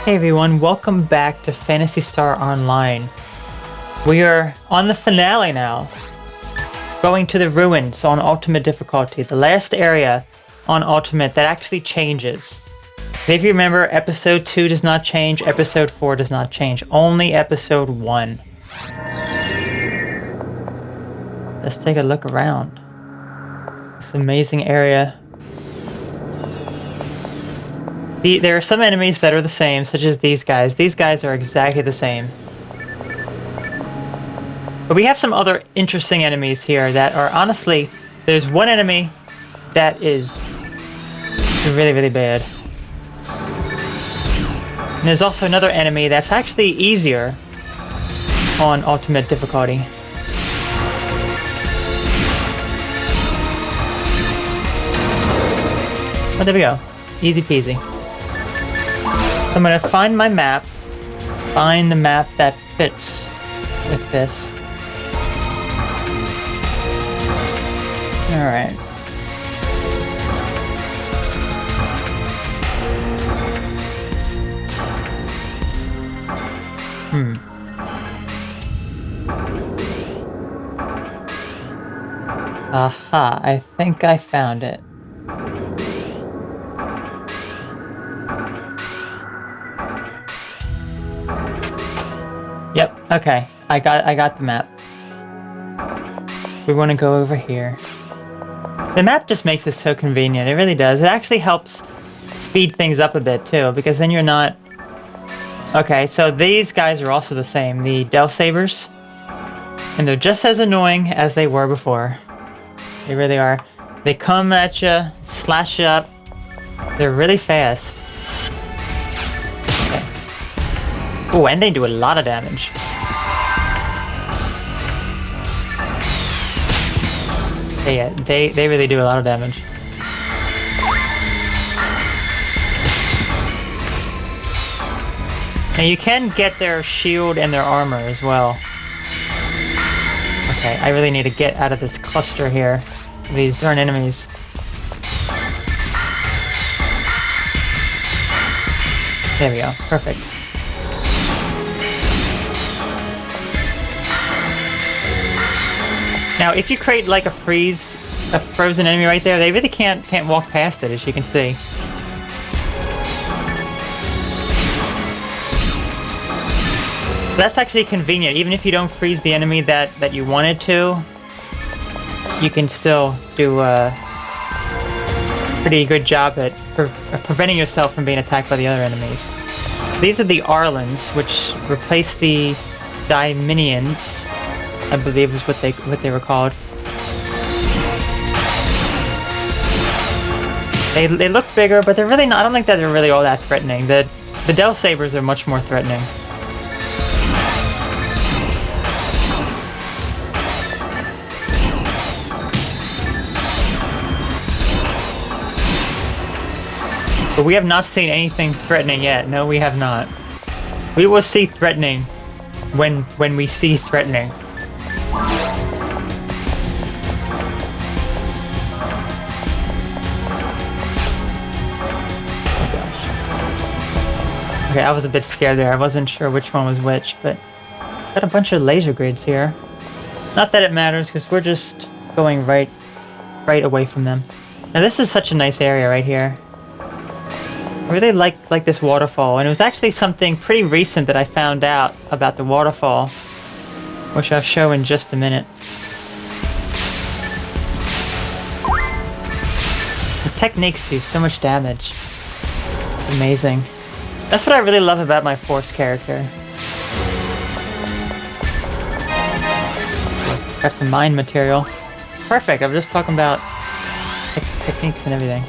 Hey everyone, welcome back to Phantasy Star Online. We are on the finale now. Going to the ruins on ultimate difficulty, the last area on ultimate that actually changes. If you remember, episode 2 does not change, episode 4 does not change, only episode 1. Let's take a look around. This amazing area. There are some enemies that are the same, such as these guys. These guys are exactly the same. But we have some other interesting enemies here that are honestly... There's one enemy that is really, really bad. And there's also another enemy that's actually easier on ultimate difficulty. Oh, there we go. Easy peasy. So I'm gonna find my map, find the map that fits with this. Alright. Aha, I think I found it. Yep, okay. I got the map. We want to go over here. The map just makes it so convenient. It really does. It actually helps speed things up a bit too, because then you're not... Okay, so these guys are also the same, the Del Sabers. And they're just as annoying as they were before. They really are. They come at you, slash you up. They're really fast. Oh, and they do a lot of damage. Yeah, they really do a lot of damage. Now you can get their shield and their armor as well. Okay, I really need to get out of this cluster here. These darn enemies. There we go, perfect. Now, if you create like a frozen enemy right there, they really can't walk past it, as you can see. That's actually convenient. Even if you don't freeze the enemy that you wanted to, you can still do a pretty good job at preventing yourself from being attacked by the other enemies. So these are the Arlans, which replace the Diminions, I believe is what they were called. They look bigger, but they're really not. I don't think that they're really all that threatening. The Del Sabers are much more threatening. But we have not seen anything threatening yet. No, we have not. We will see threatening when we see threatening. Okay, I was a bit scared there. I wasn't sure which one was which, but got a bunch of laser grids here. Not that it matters, because we're just going right away from them. Now this is such a nice area right here. I really like this waterfall, and it was actually something pretty recent that I found out about the waterfall, which I'll show in just a minute. The techniques do so much damage. It's amazing. That's what I really love about my Force character. Got some mine material. Perfect, I was just talking about techniques and everything.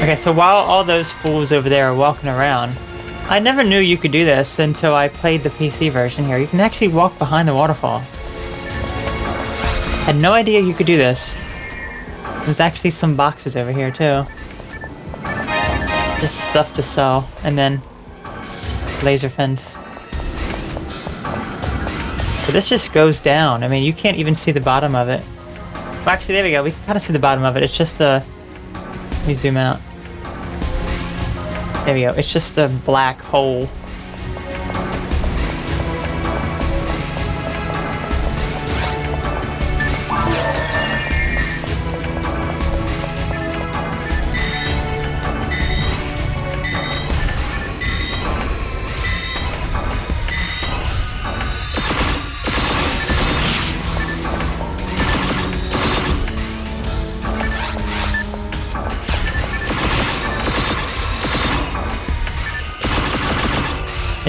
Okay, so while all those fools over there are walking around, I never knew you could do this until I played the PC version here. You can actually walk behind the waterfall. Had no idea you could do this. There's actually some boxes over here too. Just stuff to sell, and then laser fence. But this just goes down. I mean, you can't even see the bottom of it. Well, actually, there we go. We can kind of see the bottom of it. It's just a... Let me zoom out. There we go. It's just a black hole.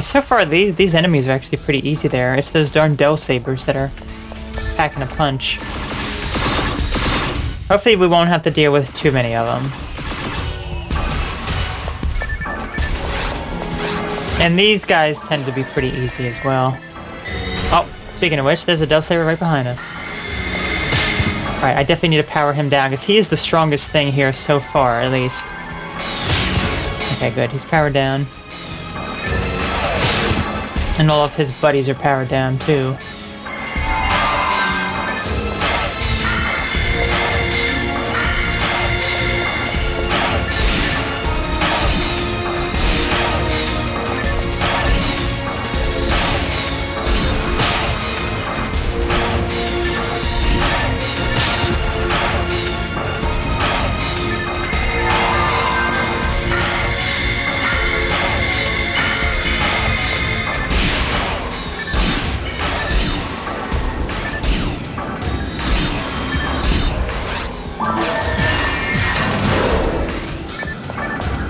So far, these enemies are actually pretty easy there. It's those darn Del Sabers that are packing a punch. Hopefully we won't have to deal with too many of them. And these guys tend to be pretty easy as well. Oh, speaking of which, there's a Del Saber right behind us. Alright, I definitely need to power him down, because he is the strongest thing here so far, at least. Okay, good. He's powered down. And all of his buddies are powered down, too.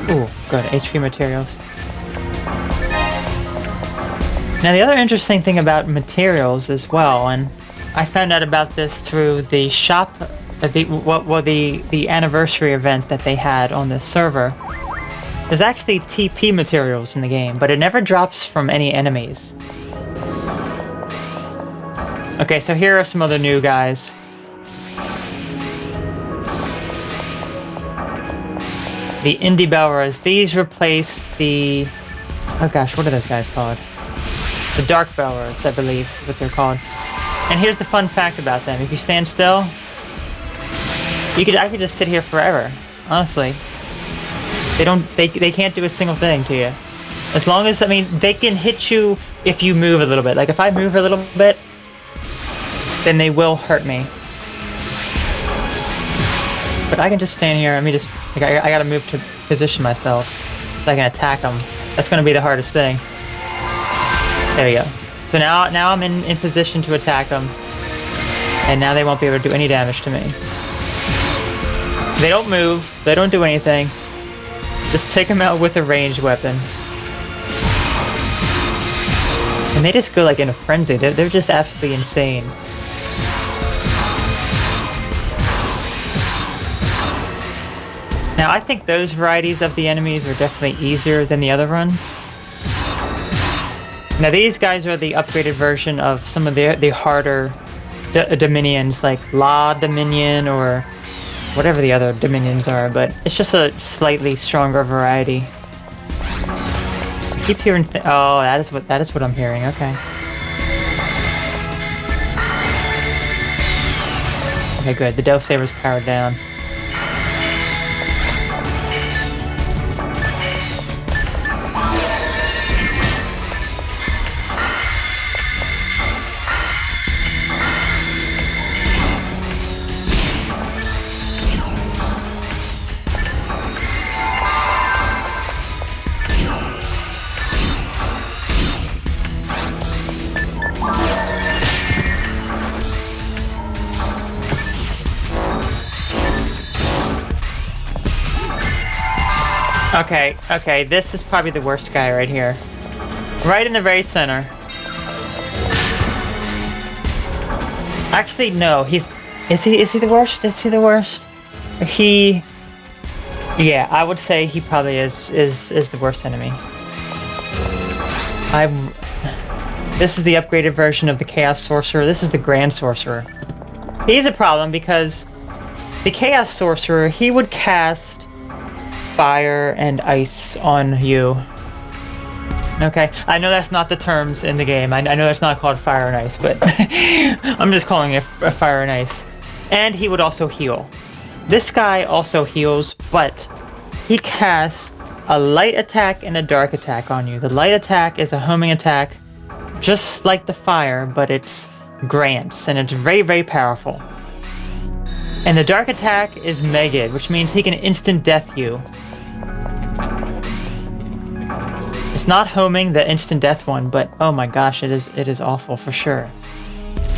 Ooh, good. HP materials. Now the other interesting thing about materials as well, and I found out about this through the shop, the anniversary event that they had on the server. There's actually TP materials in the game, but it never drops from any enemies. Okay, so here are some other new guys. The Indie Belras. These replace the... Oh gosh, what are those guys called? The Dark Belras, I believe, is what they're called. And here's the fun fact about them. If you stand still, I could just sit here forever. Honestly. They can't do a single thing to you. As long as, I mean, they can hit you if you move a little bit. Like, if I move a little bit, then they will hurt me. But I can just stand here. Let me just... Like, I gotta move to position myself so I can attack them. That's gonna be the hardest thing. There we go. So now I'm in position to attack them. And now they won't be able to do any damage to me. They don't move. They don't do anything. Just take them out with a ranged weapon. And they just go like in a frenzy. They're just absolutely insane. Now, I think those varieties of the enemies are definitely easier than the other ones. Now, these guys are the upgraded version of some of the harder Dominions, like La Dominion or whatever the other Dominions are, but it's just a slightly stronger variety. I keep hearing oh, that is what I'm hearing, okay. Okay, good. The Del Saber's powered down. Okay, this is probably the worst guy right here. Right in the very center. Actually, no, is he the worst? Is he the worst? Yeah, I would say he probably is the worst enemy. This is the upgraded version of the Chaos Sorcerer. This is the Grand Sorcerer. He's a problem because the Chaos Sorcerer, he would cast fire and ice on you. Okay, I know that's not the terms in the game. I know that's not called fire and ice, but I'm just calling it fire and ice. And he would also heal. This guy also heals, but he casts a light attack and a dark attack on you. The light attack is a homing attack, just like the fire, but it's grants, and it's very, very powerful. And the dark attack is Megid, which means he can instant death you. It's not homing, the instant death one, but oh my gosh, it is awful for sure.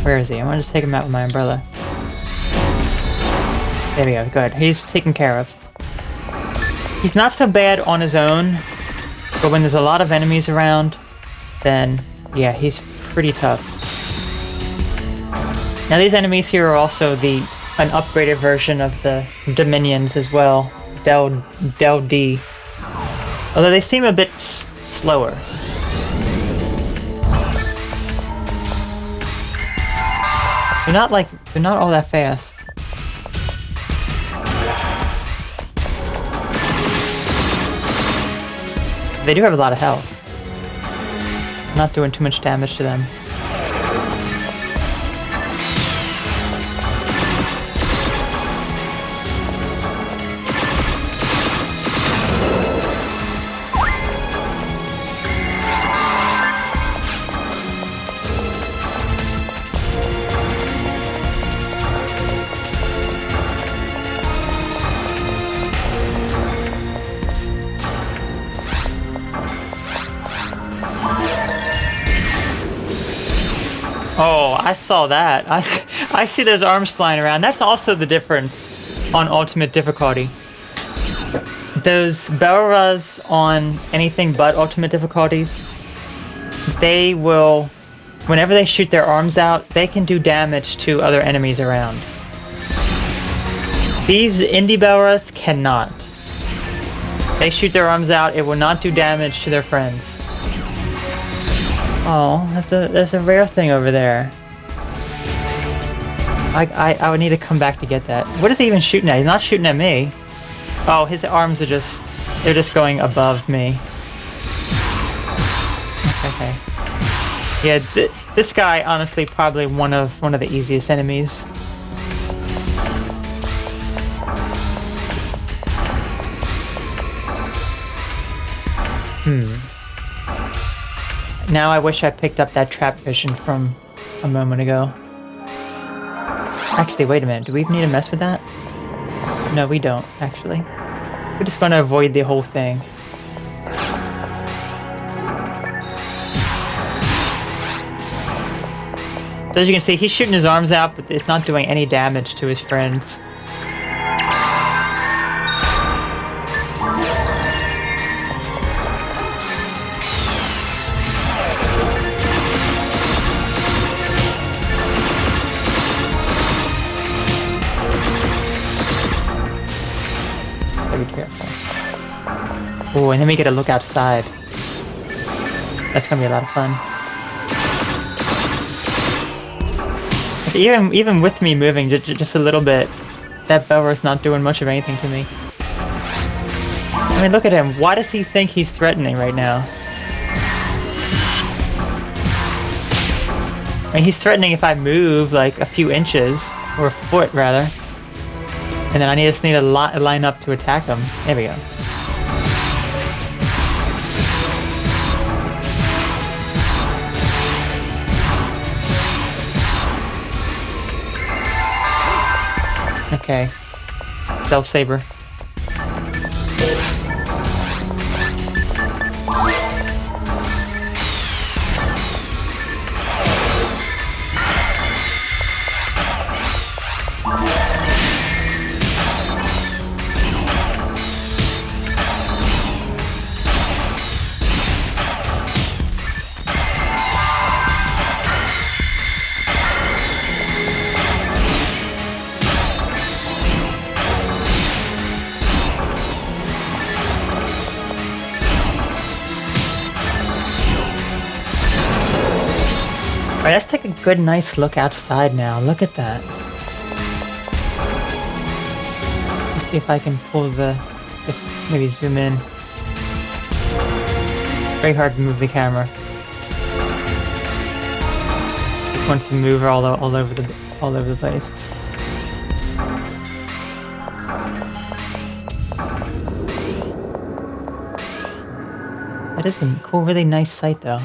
Where is he? I want to just take him out with my umbrella. There we go, good. He's taken care of. He's not so bad on his own, but when there's a lot of enemies around, then yeah, he's pretty tough. Now these enemies here are also an upgraded version of the Dominions as well, Del D. Although they seem a bit slower. They're not all that fast. They do have a lot of health. Not doing too much damage to them. Oh, I saw that. I see those arms flying around. That's also the difference on ultimate difficulty. Those Belras on anything but ultimate difficulties, they will, whenever they shoot their arms out, they can do damage to other enemies around. These indie Belras cannot. They shoot their arms out, it will not do damage to their friends. Oh, there's a rare thing over there. I would need to come back to get that. What is he even shooting at? He's not shooting at me. Oh, his arms are they're just going above me. Okay. Yeah, this guy, honestly, probably one of the easiest enemies. Now I wish I picked up that trap vision from a moment ago. Actually, wait a minute. Do we even need to mess with that? No, we don't, actually. We just want to avoid the whole thing. So as you can see, he's shooting his arms out, but it's not doing any damage to his friends. Be careful. Oh, and then we get to look outside. That's gonna be a lot of fun. Even with me moving just a little bit, that Belra's not doing much of anything to me. I mean, look at him. Why does he think he's threatening right now? I mean, he's threatening if I move like a few inches, or a foot rather. And then I just need to line up to attack him. There we go. Okay. Stealth Saber. Alright, let's take a good, nice look outside now. Look at that. see if I can pull the... Just maybe zoom in. Very hard to move the camera. Just want to move all over the place. That is a cool, really nice sight, though.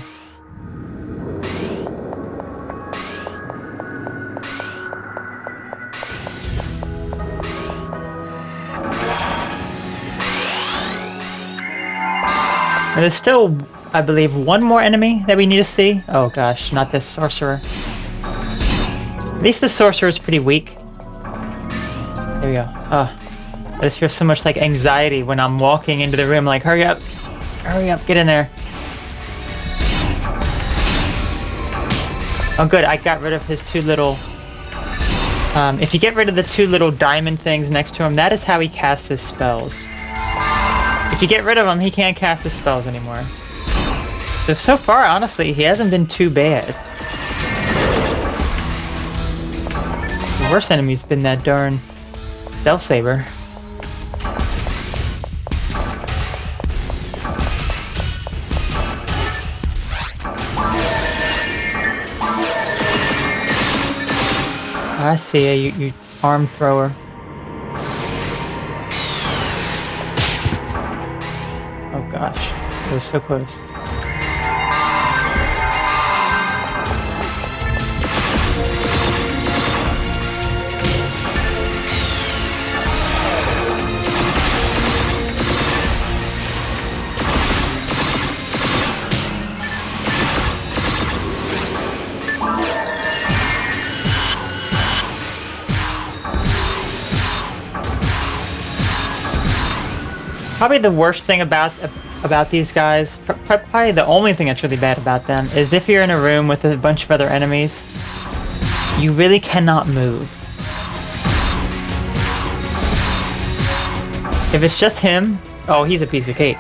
And there's still, I believe, one more enemy that we need to see. Oh gosh, not this sorcerer. At least the sorcerer is pretty weak. There we go. Oh, I just feel so much like anxiety when I'm walking into the room. Like, hurry up, get in there. Oh good, I got rid of his two little... if you get rid of the two little diamond things next to him, that is how he casts his spells. If you get rid of him, he can't cast his spells anymore. So far, honestly, he hasn't been too bad. The worst enemy's been that darn Bell Saber. I see you arm thrower. Oh gosh, it was so close. Probably the worst thing about these guys, probably the only thing that's really bad about them, is if you're in a room with a bunch of other enemies, you really cannot move. If it's just him, oh, he's a piece of cake.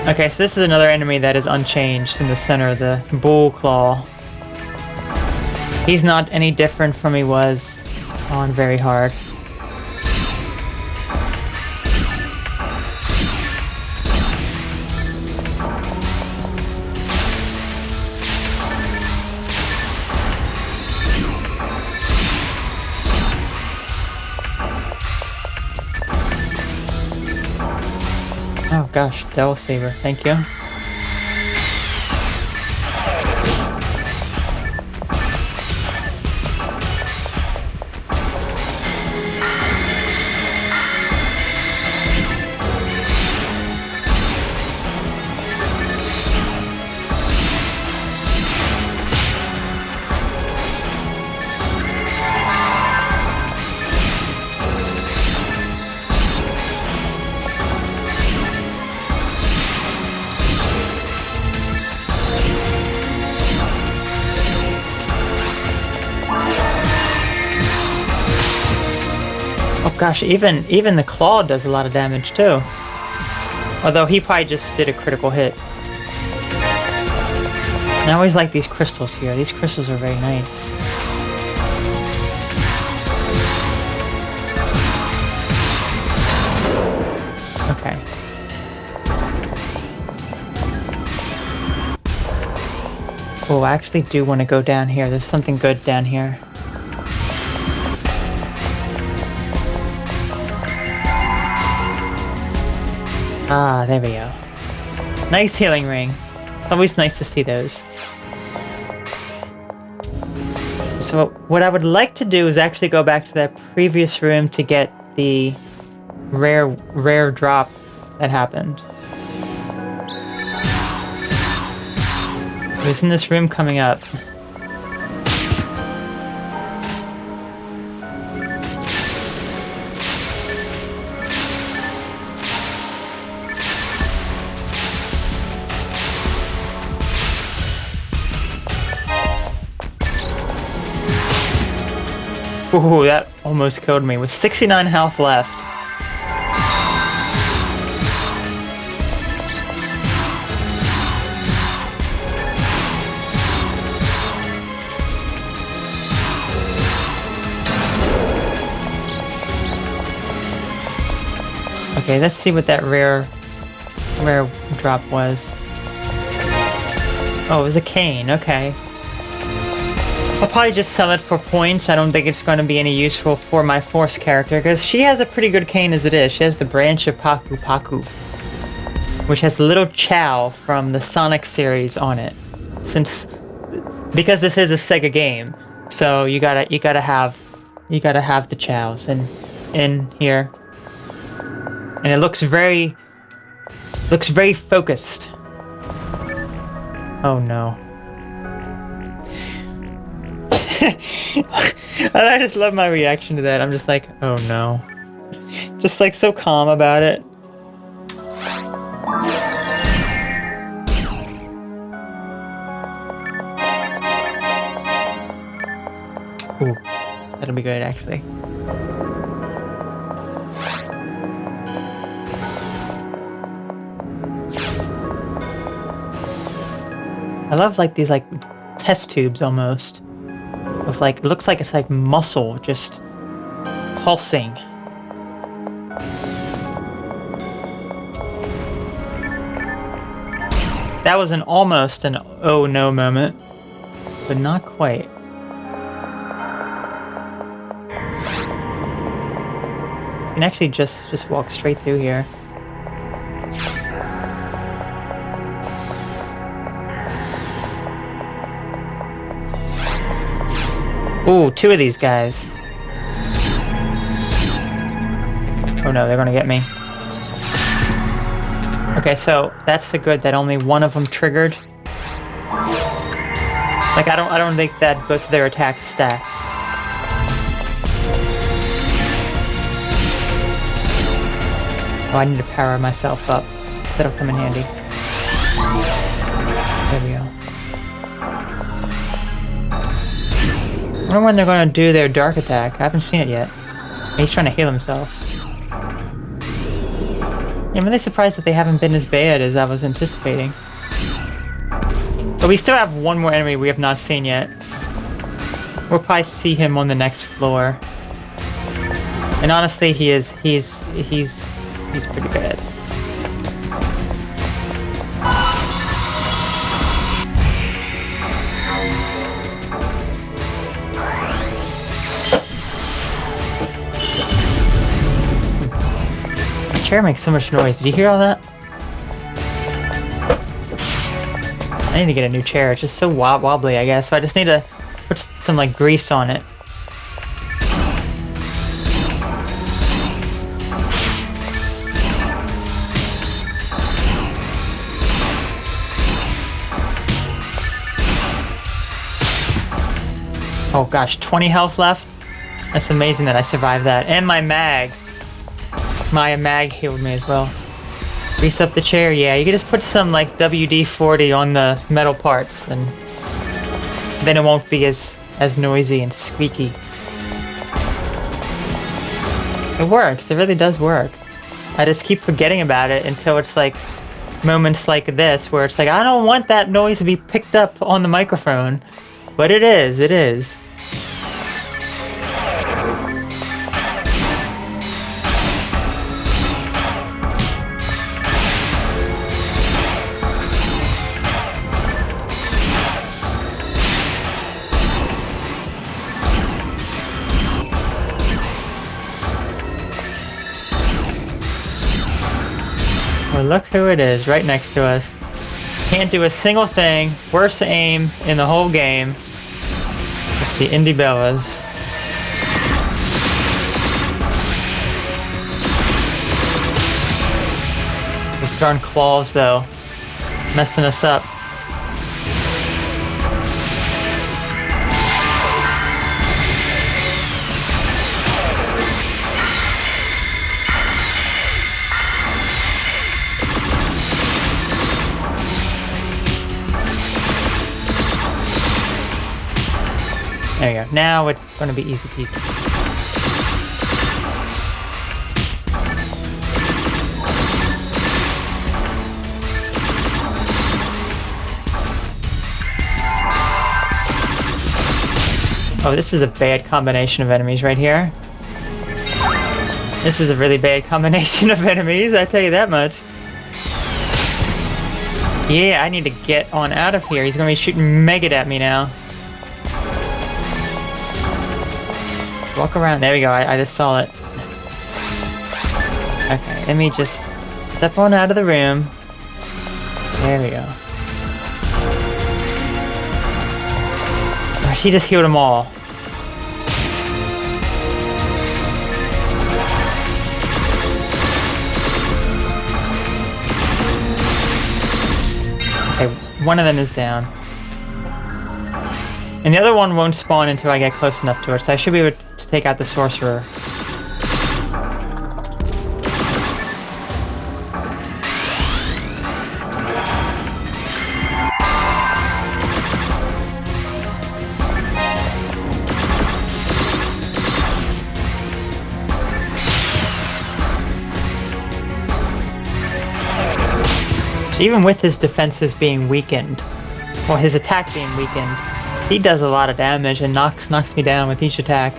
Okay, so this is another enemy that is unchanged in the center, the bull claw. He's not any different from he was on very hard. Oh gosh, Devil Saber, thank you. Gosh, even the claw does a lot of damage too. Although he probably just did a critical hit. And I always like these crystals here. These crystals are very nice. Okay. Oh, I actually do want to go down here. There's something good down here. Ah, there we go. Nice healing ring. It's always nice to see those. So what I would like to do is actually go back to that previous room to get the rare drop that happened. It was in this room coming up. Ooh, that almost killed me with 69 health left. Okay, let's see what that rare drop was. Oh, it was a cane. Okay. I'll probably just sell it for points. I don't think it's going to be any useful for my Force character, because she has a pretty good cane as it is. She has the Branch of Paku Paku, which has Little Chow from the Sonic series on it. Because this is a Sega game, so you gotta have the Chows in here, and it looks very focused. Oh no. I just love my reaction to that. I'm just like, oh no. Just like so calm about it. Ooh, that'll be good actually. I love like these like test tubes almost. With like, it looks like it's like muscle just pulsing. That was almost an oh no moment, but not quite. You can actually just walk straight through here. Ooh, 2 of these guys. Oh no, they're gonna get me. Okay, so that's the good that only one of them triggered. Like I don't think that both of their attacks stack. Oh, I need to power myself up. That'll come in handy. There we go. I wonder when they're going to do their dark attack. I haven't seen it yet. He's trying to heal himself. Yeah, I'm really surprised that they haven't been as bad as I was anticipating. But we still have one more enemy we have not seen yet. We'll probably see him on the next floor. And honestly, he's pretty bad. My chair makes so much noise. Did you hear all that? I need to get a new chair. It's just so wobbly, I guess. So I just need to put some like grease on it. Oh gosh, 20 health left? That's amazing that I survived that. And my mag. My mag healed me as well. Grease up the chair, yeah. You can just put some like WD-40 on the metal parts and then it won't be as noisy and squeaky. It works, it really does work. I just keep forgetting about it until it's like moments like this where it's like, I don't want that noise to be picked up on the microphone. But it is, it is. Well, look who it is right next to us. Can't do a single thing. Worst aim in the whole game. It's the Indie Bellas. These darn claws, though, messing us up. There you go. Now it's going to be easy peasy. Oh, this is a bad combination of enemies right here. This is a really bad combination of enemies, I tell you that much. Yeah, I need to get on out of here. He's gonna be shooting Megad at me now. Walk around. There we go. I just saw it. Okay, let me just step on out of the room. There we go. Oh, she just healed them all. Okay, one of them is down. And the other one won't spawn until I get close enough to her, so I should be able to take out the sorcerer. Even with his defenses being weakened, or his attack being weakened, he does a lot of damage and knocks me down with each attack.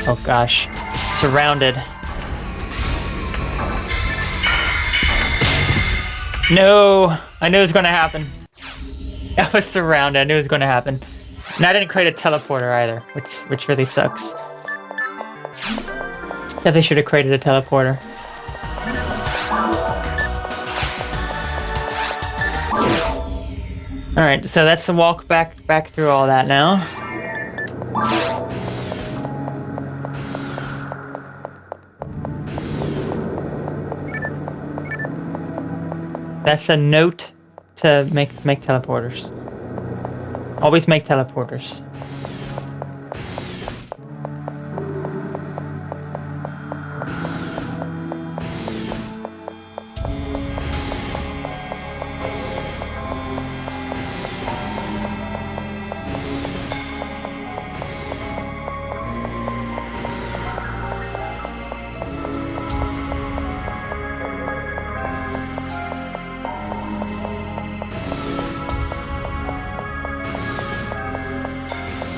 Oh gosh, surrounded. No, I knew it was going to happen. I was surrounded. I knew it was going to happen. And I didn't create a teleporter either, which really sucks. Definitely should have created a teleporter. Alright, so that's the walk back through all that now. That's a note to make teleporters. Always make teleporters.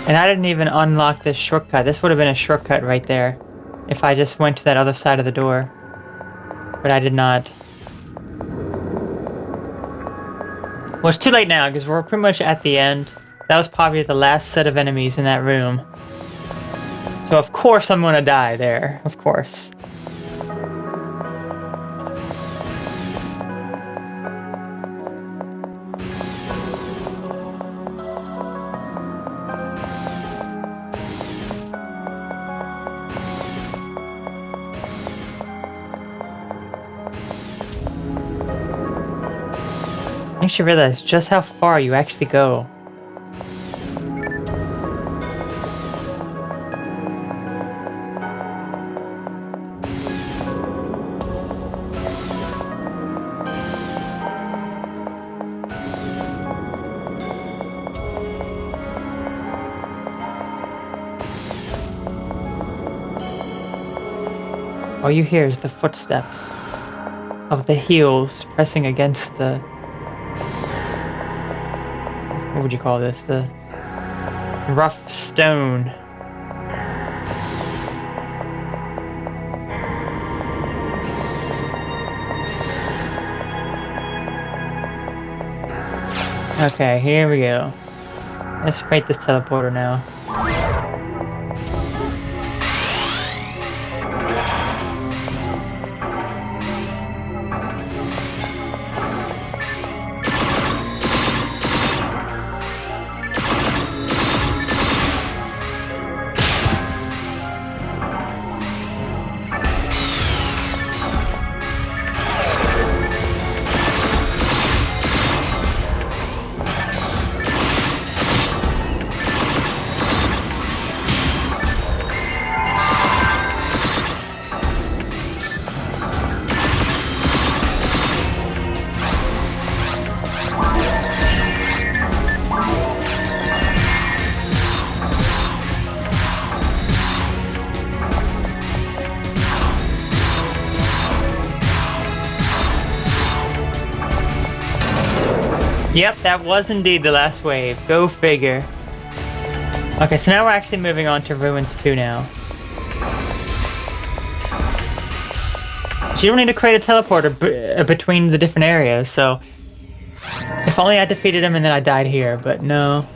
And I didn't even unlock this shortcut. This would have been a shortcut right there if I just went to that other side of the door. But I did not. Well, it's too late now because we're pretty much at the end. That was probably the last set of enemies in that room. So of course I'm gonna die there. Of course. Makes you realize just how far you actually go. All you hear is the footsteps of the heels pressing against the... What would you call this? The rough stone. Okay, here we go. Let's create this teleporter now. Yep, that was indeed the last wave. Go figure. Okay, so now we're actually moving on to Ruins 2 now. So you don't need to create a teleporter between the different areas, so... If only I defeated him and then I died here, but no.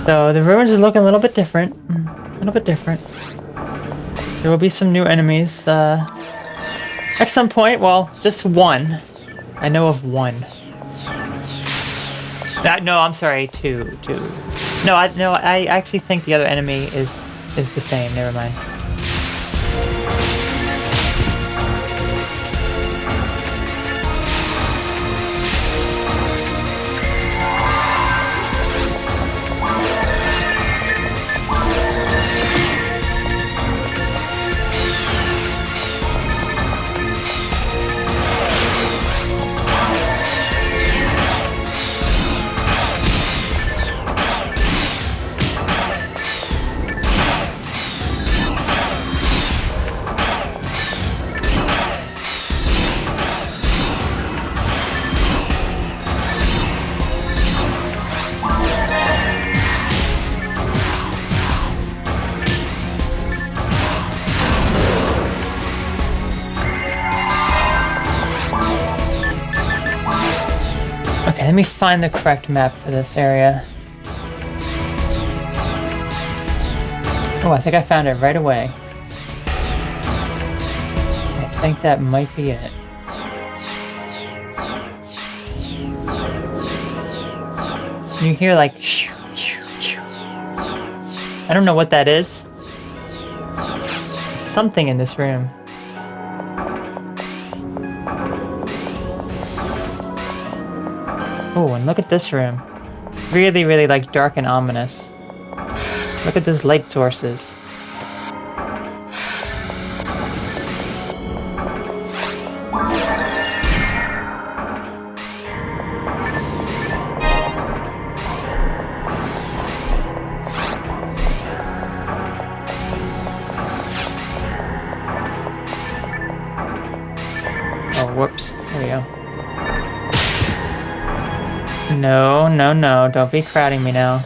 So the Ruins is looking a little bit different. A little bit different. There will be some new enemies, at some point. Well, just one. I know of one. No, I'm sorry, two. No, I actually think the other enemy is the same. Never mind. Okay, let me find the correct map for this area. Oh, I think I found it right away. I think that might be it. You hear like... I don't know what that is. Something in this room. Oh, and look at this room. Really, really like dark and ominous. Look at these light sources. Oh, whoops. There we go. No, no, no. Don't be crowding me now.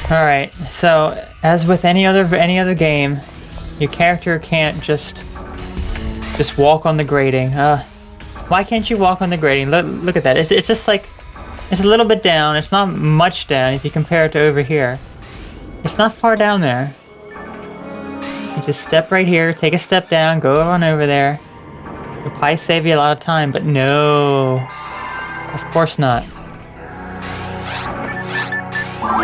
Alright, so as with any other game, your character can't just walk on the grating. Why can't you walk on the grating? Look at that. It's just like, it's a little bit down. It's not much down if you compare it to over here. It's not far down there. You just step right here, take a step down, go on over there. It'll probably save you a lot of time, but no. Of course not.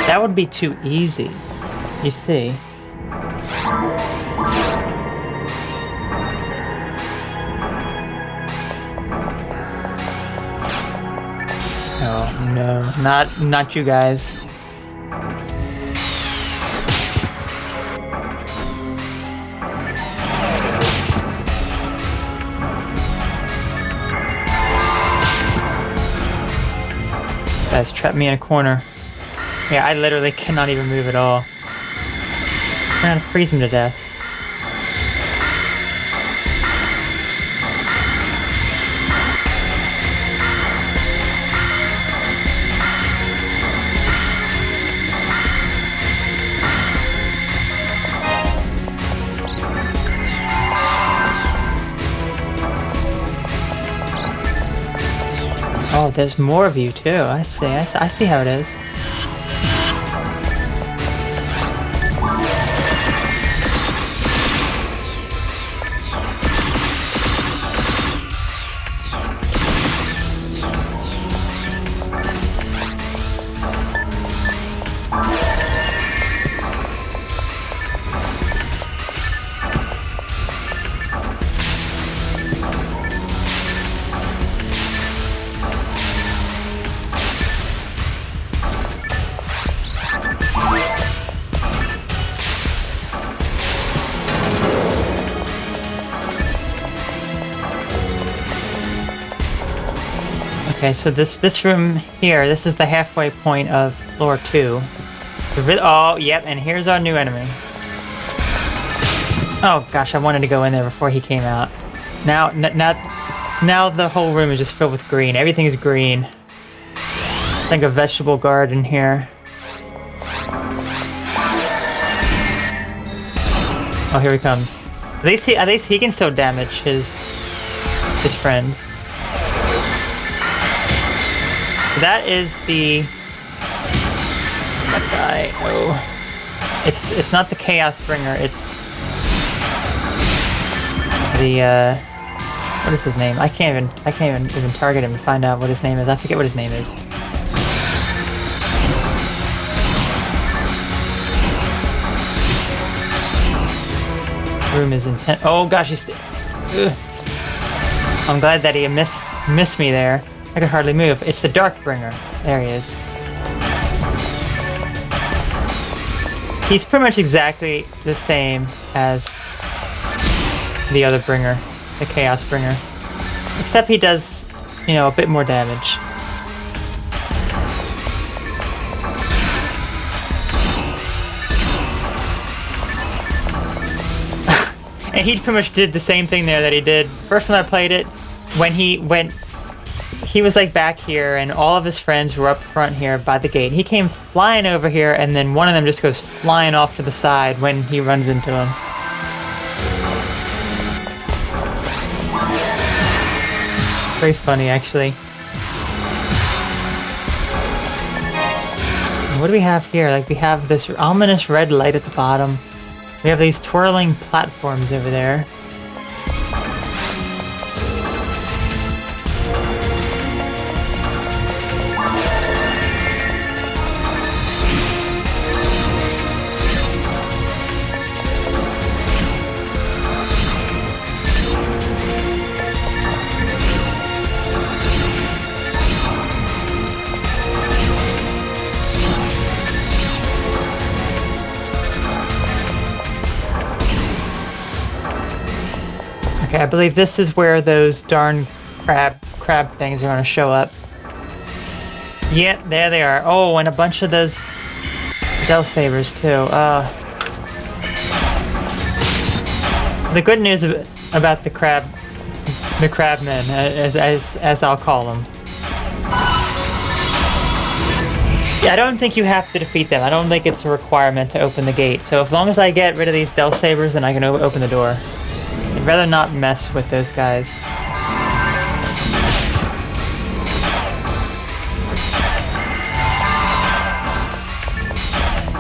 That would be too easy, you see. Oh no, not you guys. Guys, trapped me in a corner. Yeah, I literally cannot even move at all. I'm gonna freeze him to death. Oh, there's more of you too. I see. I see how it is. Okay, so this room here, this is the halfway point of floor 2. Oh, yep, and here's our new enemy. Oh gosh, I wanted to go in there before he came out. Now the whole room is just filled with green. Everything is green. It's like a vegetable garden here. Oh, here he comes. At least he can still damage his friends. That is the... that guy. Oh. It's not the Chaos Bringer, it's... the, what is his name? I can't even target him to find out what his name is. I forget what his name is. Room is intense. Oh gosh, he's... ugh. I'm glad that he missed me there. I could hardly move. It's the Dark Bringer. There he is. He's pretty much exactly the same as the other Bringer, the Chaos Bringer. Except he does, you know, a bit more damage. And he pretty much did the same thing there that he did first time I played it, when he was like back here and all of his friends were up front here by the gate. He came flying over here and then one of them just goes flying off to the side when he runs into him. Very funny, actually. What do we have here? Like, we have this ominous red light at the bottom. We have these twirling platforms over there. Okay, I believe this is where those darn crab things are gonna show up. Yep, there they are. Oh, and a bunch of those Del Sabers too. The good news about the crabmen, as I'll call them. Yeah, I don't think you have to defeat them. I don't think it's a requirement to open the gate. So as long as I get rid of these Del Sabers, then I can open the door. I'd rather not mess with those guys.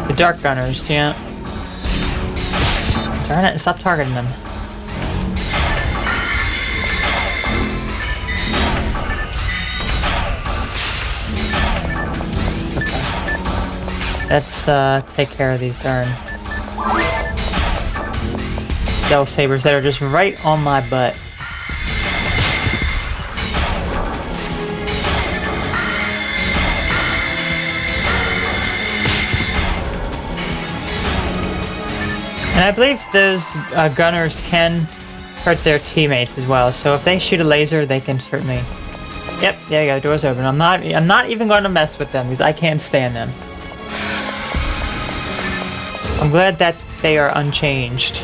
The Dark Gunners, yeah. Darn it, stop targeting them. Okay. Let's take care of these darn Del Sabers that are just right on my butt. And I believe those gunners can hurt their teammates as well. So if they shoot a laser, they can certainly. Yep, there you go. Door's open. I'm not even going to mess with them because I can't stand them. I'm glad that they are unchanged.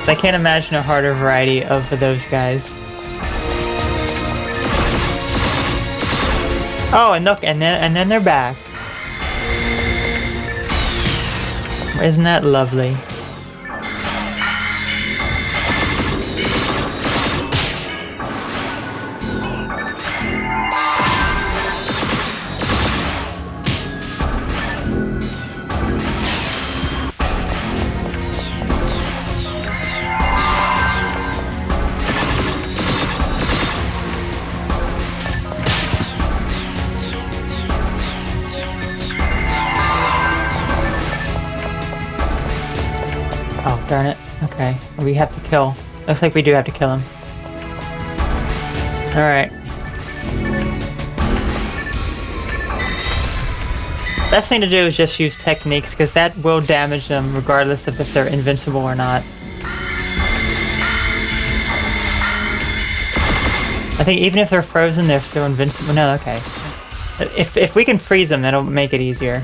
I can't imagine a harder variety of those guys. Oh, and look, and then they're back. Isn't that lovely? We have to kill. Looks like we do have to kill him. Alright. Best thing to do is just use techniques, because that will damage them regardless of if they're invincible or not. I think even if they're frozen, they're still invincible. No, okay. If we can freeze them, that'll make it easier.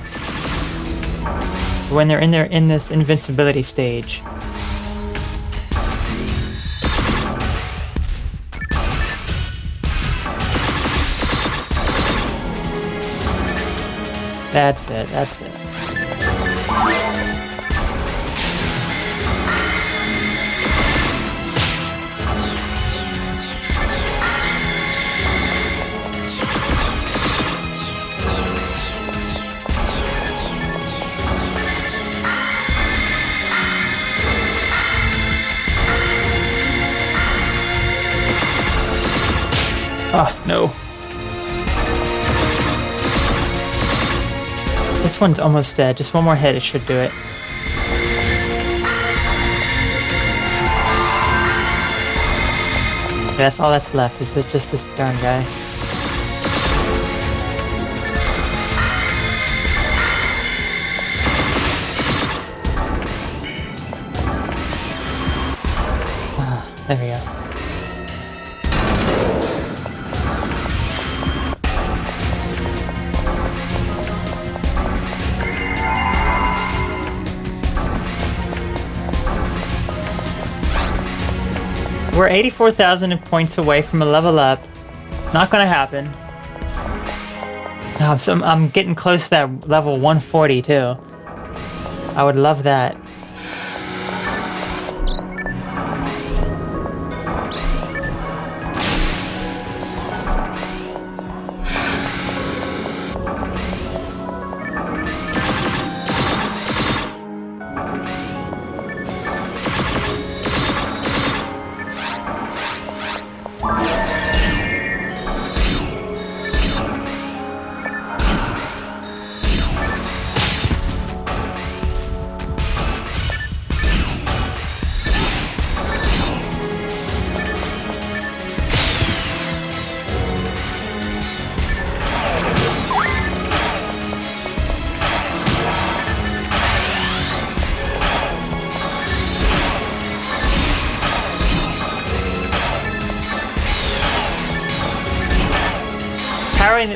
When they're in this invincibility stage. That's it, that's it. Oh, no. This one's almost dead. Just one more hit, it should do it. That's all that's left, is just this darn guy. There we go. We're 84,000 points away from a level up. Not gonna happen. No, I'm getting close to that level 140 too. I would love that.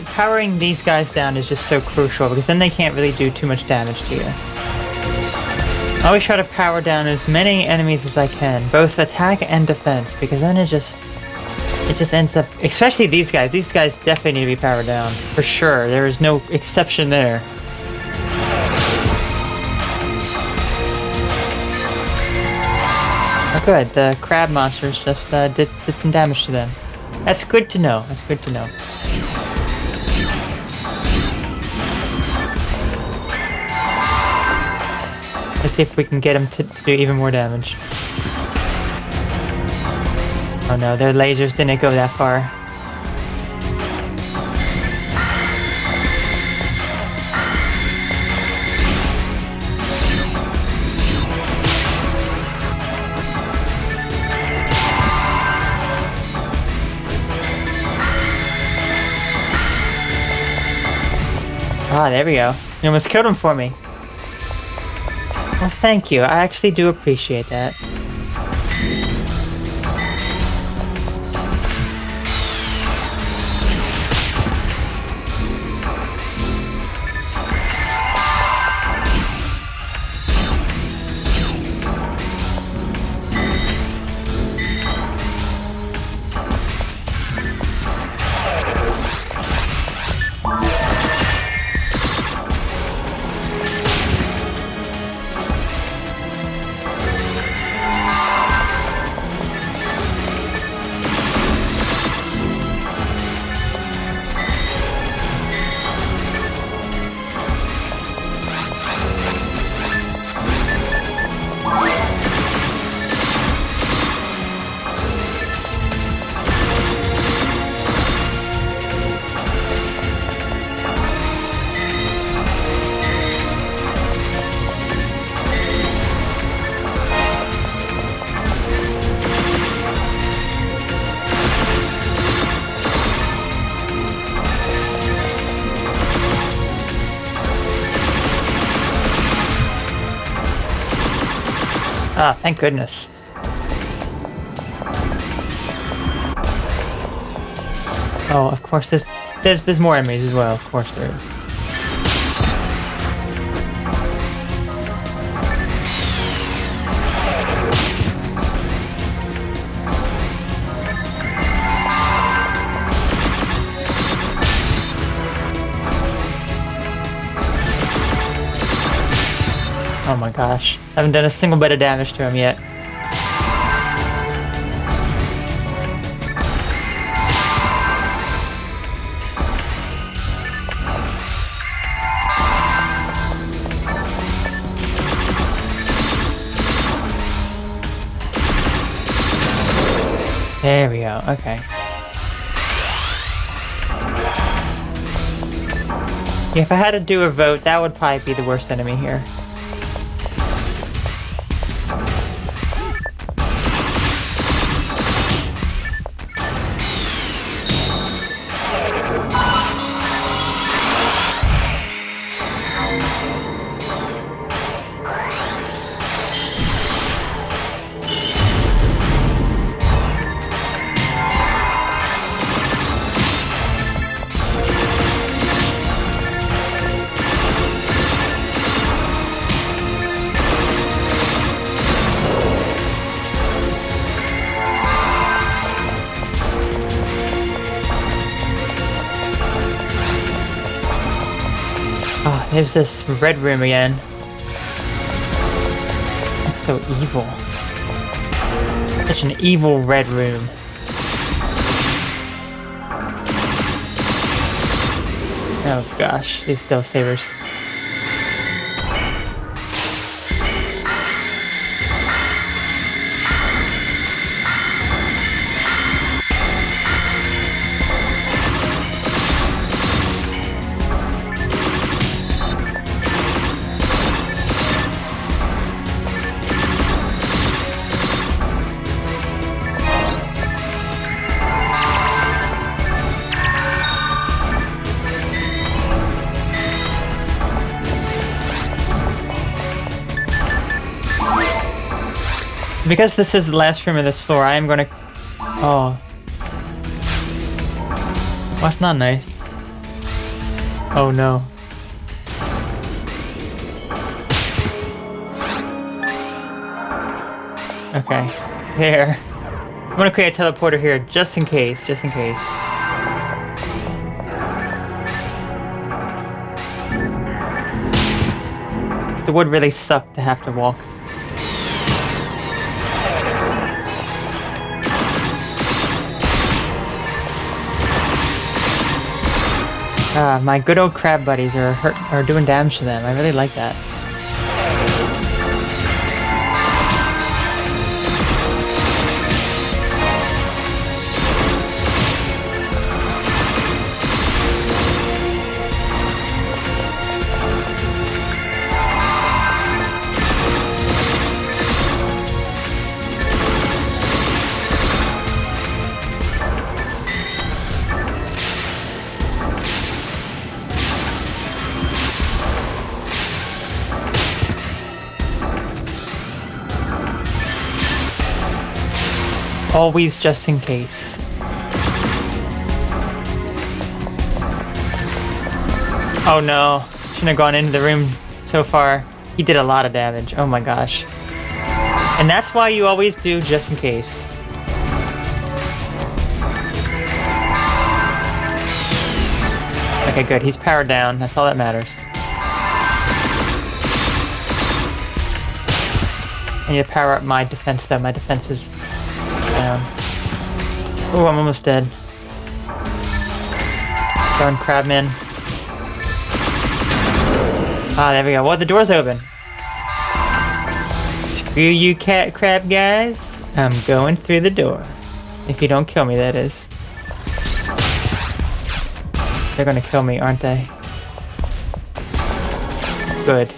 Powering these guys down is just so crucial, because then they can't really do too much damage to you. I always try to power down as many enemies as I can, both attack and defense, because then it just ends up, especially these guys definitely need to be powered down, for sure. There is no exception there. Oh good, the crab monsters just did some damage to them. That's good to know, that's good to know. Let's see if we can get him to do even more damage. Oh no, their lasers didn't go that far. Ah, there we go. You almost killed him for me. Well, thank you. I actually do appreciate that. Ah, thank goodness. Oh, of course, there's more enemies as well. Of course there is. Oh my gosh. I haven't done a single bit of damage to him yet. There we go, okay. If I had to do a vote, that would probably be the worst enemy here. Oh, there's this red room again. It's so evil. Such an evil red room. Oh gosh, these Stealth Sabers. Because this is the last room of this floor, I am gonna... Oh. Well, that's not nice. Oh no. Okay. There. I'm gonna create a teleporter here, just in case, just in case. It would really suck to have to walk. My good old crab buddies are doing damage to them. I really like that. Always just in case. Oh no, shouldn't have gone into the room so far. He did a lot of damage, oh my gosh. And that's why you always do just in case. Okay, good, he's powered down, that's all that matters. I need to power up my defense though, my defense is down. Oh, I'm almost dead. Darn crabman. Ah, there we go. Well, the door's open. Screw you, crab guys. I'm going through the door. If you don't kill me, that is. They're gonna kill me, aren't they? Good.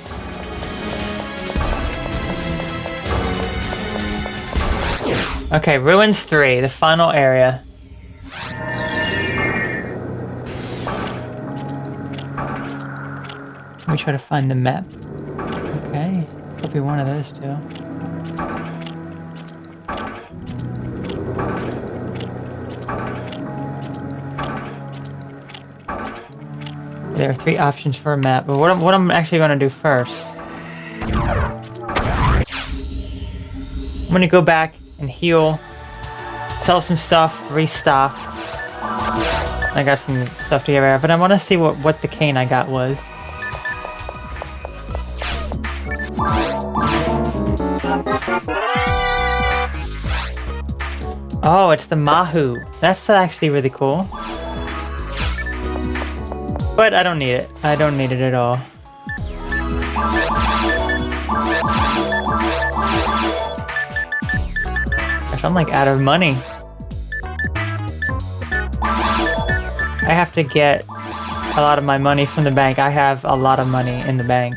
Okay, Ruins 3, the final area. Let me try to find the map. Okay, could be one of those two. there are 3 options for a map, but what I'm actually going to do first. I'm going to go back and heal, sell some stuff, restock. I got some stuff to get rid of, but I want to see what the cane I got was. Oh, it's the Mahu. That's actually really cool. But I don't need it. I don't need it at all. Gosh, I'm like out of money. I have to get a lot of my money from the bank. I have a lot of money in the bank.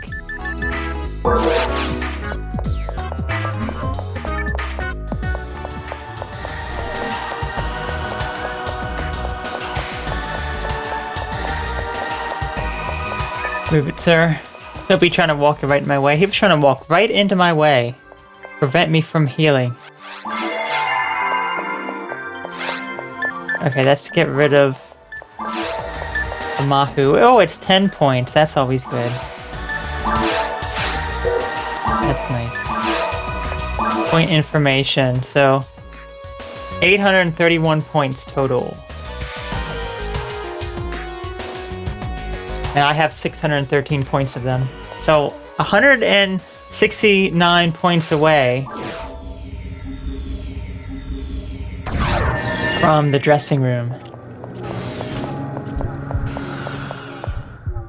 Move it, sir. He'll be trying to walk right in my way. He was trying to walk right into my way. Prevent me from healing. Okay, let's get rid of the Mahu. Oh, it's 10 points. That's always good. That's nice. Point information. So, 831 points total. And I have 613 points of them. So 169 points away from the dressing room.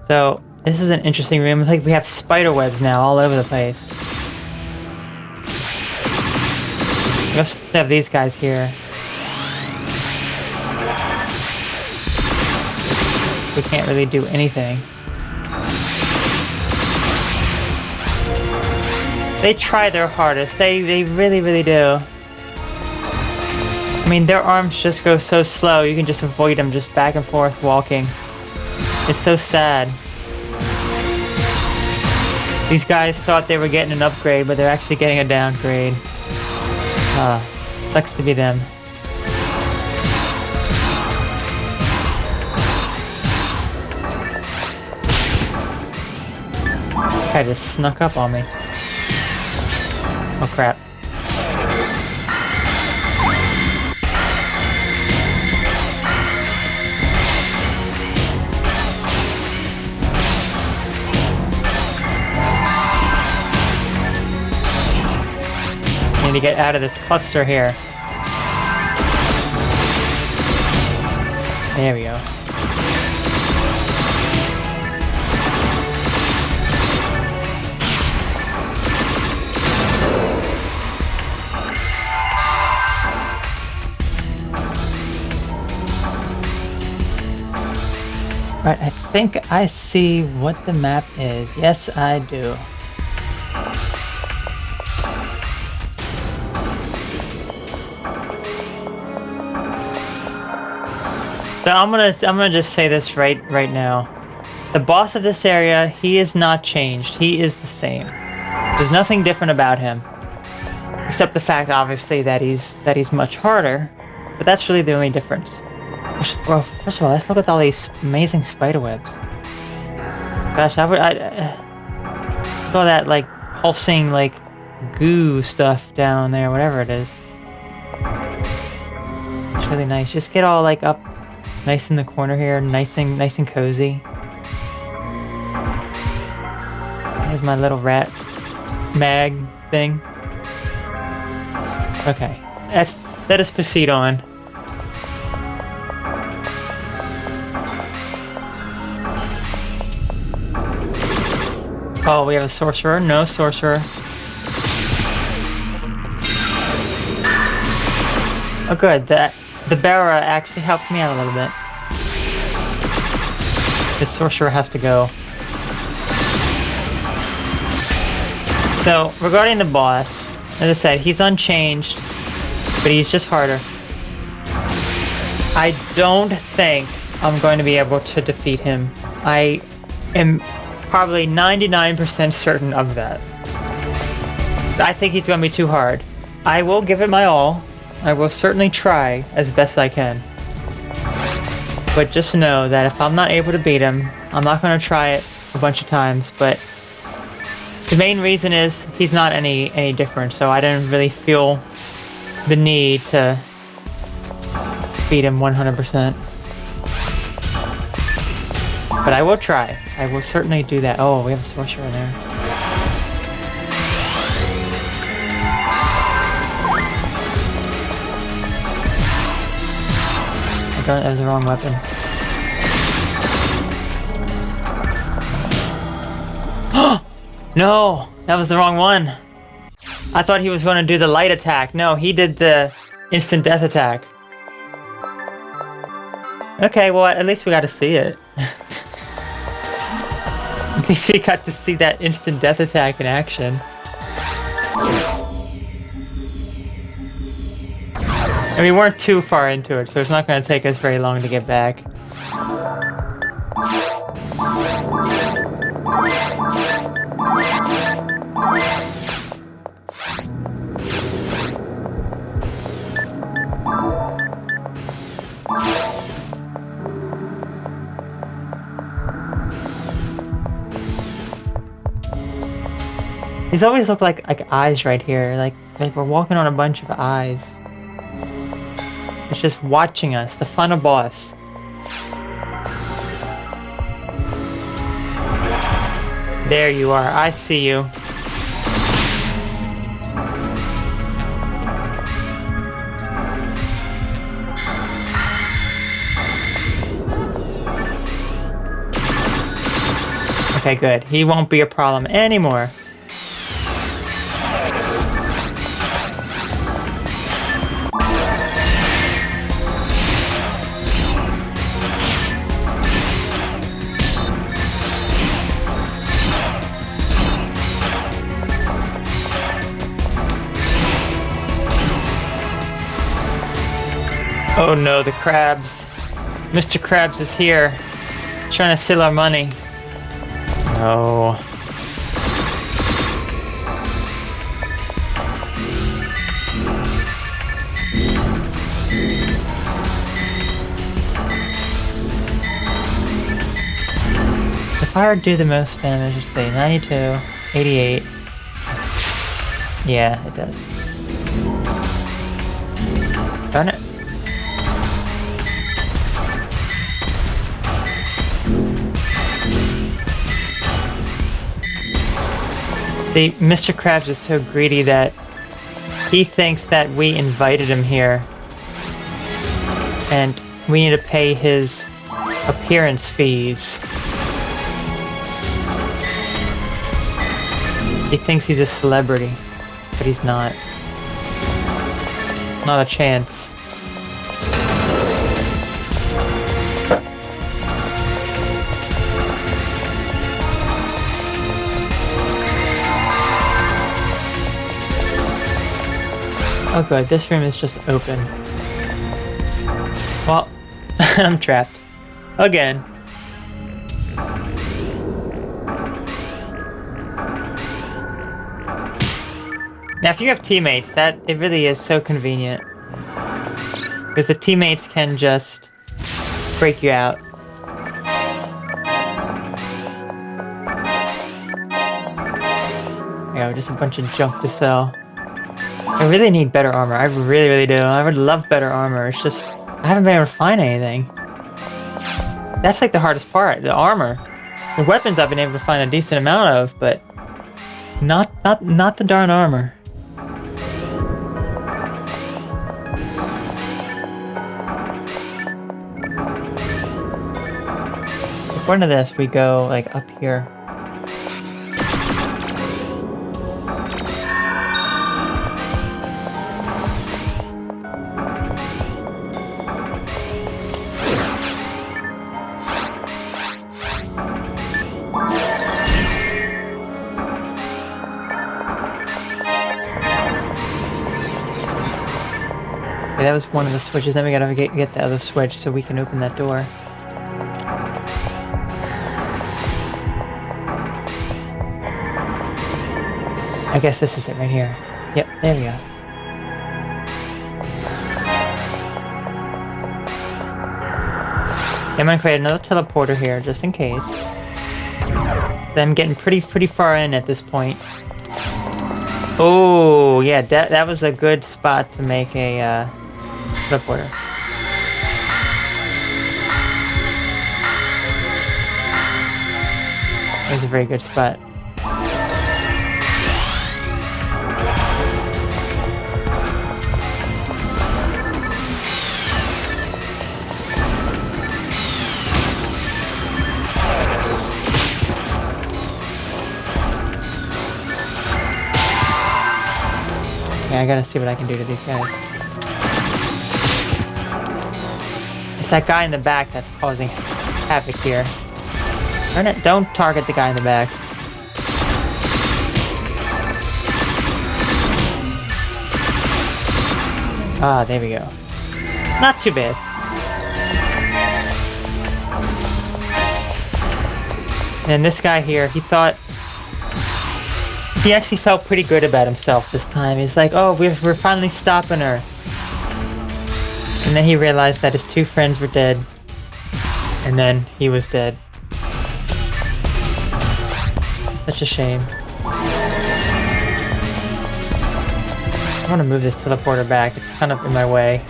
So this is an interesting room. Like we have spider webs now all over the place. We also have these guys here. We can't really do anything. They try their hardest. They really, really do. I mean, their arms just go so slow. You can just avoid them just back and forth walking. It's so sad. These guys thought they were getting an upgrade, but they're actually getting a downgrade. Sucks to be them. Guy just snuck up on me. Oh crap. Need to get out of this cluster here. There we go. Right, I think I see what the map is. Yes, I do. So I'm gonna just say this right now. The boss of this area, he is not changed. He is the same. There's nothing different about him, except the fact, obviously, that he's much harder. But that's really the only difference. Well, first of all, let's look at all these amazing spider webs. Gosh, look at all that, like, pulsing, like, goo stuff down there, whatever it is. It's really nice. Just get all, like, up nice in the corner here, nice and cozy. There's my little rat mag thing. Okay, let us proceed on. Oh, we have a sorcerer. No sorcerer. Oh, good. The bearer actually helped me out a little bit. The sorcerer has to go. So, regarding the boss, as I said, he's unchanged, but he's just harder. I don't think I'm going to be able to defeat him. I am probably 99% certain of that. I think he's going to be too hard. I will give it my all. I will certainly try as best I can. But just know that if I'm not able to beat him, I'm not going to try it a bunch of times, but the main reason is he's not any different, so I didn't really feel the need to beat him 100%. But I will try. I will certainly do that. Oh, we have a sorcerer in there. That was the wrong weapon. No, that was the wrong one. I thought he was going to do the light attack. No, he did the instant death attack. Okay, well, at least we got to see it. At least we got to see that instant death attack in action. And we weren't too far into it, so it's not going to take us very long to get back. These always look like eyes right here, like we're walking on a bunch of eyes. It's just watching us, the final boss. There you are, I see you. Okay, good. He won't be a problem anymore. Oh no, the crabs. Mr. Krabs is here, trying to steal our money. No. If I were to do the most damage, let's say 92, 88. Yeah, it does. Darn it. See, Mr. Krabs is so greedy that he thinks that we invited him here and we need to pay his appearance fees. He thinks he's a celebrity, but he's not. Not a chance. Oh good, this room is just open. Well, I'm trapped. Again. Now if you have teammates, it really is so convenient. Because the teammates can just break you out. There we go, just a bunch of junk to sell. I really need better armor. I really, really do. I would love better armor. It's just I haven't been able to find anything. That's like the hardest part, the armor. The weapons I've been able to find a decent amount of, but not the darn armor. According to this, we go like up here. Okay, that was one of the switches, then we gotta get the other switch so we can open that door. I guess this is it right here. Yep, there we go. I'm gonna create another teleporter here, just in case. I'm getting pretty far in at this point. Oh, yeah, that was a good spot to make a teleporter. That was a very good spot. Yeah, I gotta see what I can do to these guys. It's that guy in the back that's causing havoc here. Don't target the guy in the back. Ah, there we go. Not too bad. And this guy here, he actually felt pretty good about himself this time. He's like, oh, we're finally stopping her. And then he realized that his two friends were dead. And then he was dead. Such a shame. I want to move this teleporter back. It's kind of in my way.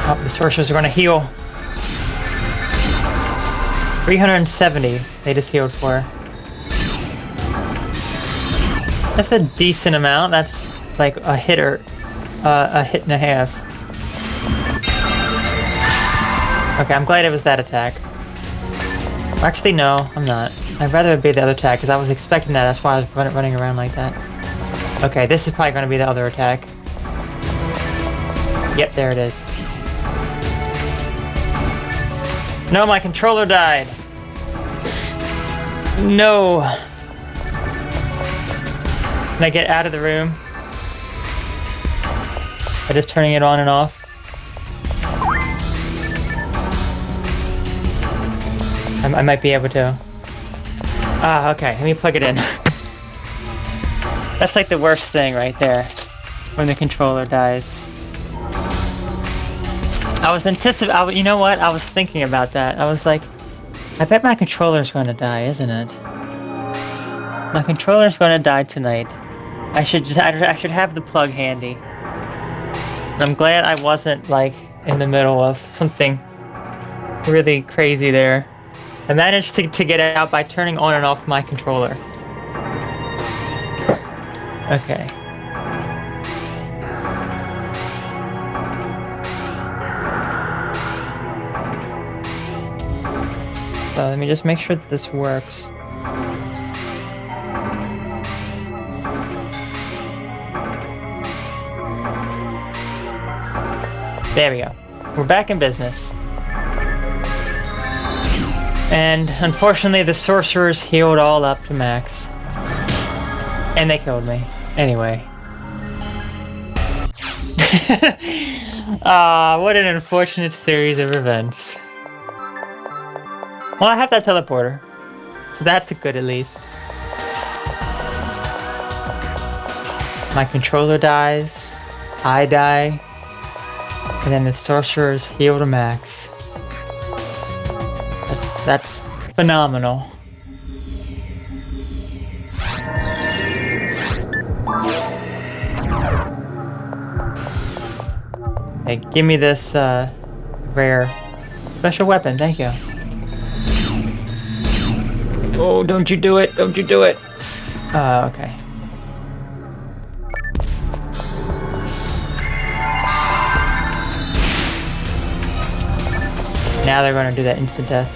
Oh, the sorcerers are going to heal. 370 they just healed for. That's a decent amount. That's like a hit and a half. Okay, I'm glad it was that attack. Actually, no, I'm not. I'd rather it be the other attack because I was expecting that. That's why I was running around like that. Okay, this is probably going to be the other attack. Yep, there it is. No, my controller died. No. Can I get out of the room? By just turning it on and off? I might be able to. Ah, okay. Let me plug it in. That's like the worst thing right there. When the controller dies. I was anticipating, you know what? I was thinking about that. I was like, I bet my controller's going to die, isn't it? My controller's going to die tonight. I should have the plug handy. And I'm glad I wasn't like in the middle of something really crazy there. I managed to get it out by turning on and off my controller. Okay. So let me just make sure that this works. There we go. We're back in business. And unfortunately the sorcerers healed all up to max. And they killed me. Anyway. Ah, what an unfortunate series of events. Well, I have that teleporter, so that's good at least. My controller dies, I die, and then the sorcerers heal to max. That's phenomenal. Hey, give me this rare special weapon, thank you. Oh, don't you do it! Don't you do it! Okay. Now they're gonna do that instant death.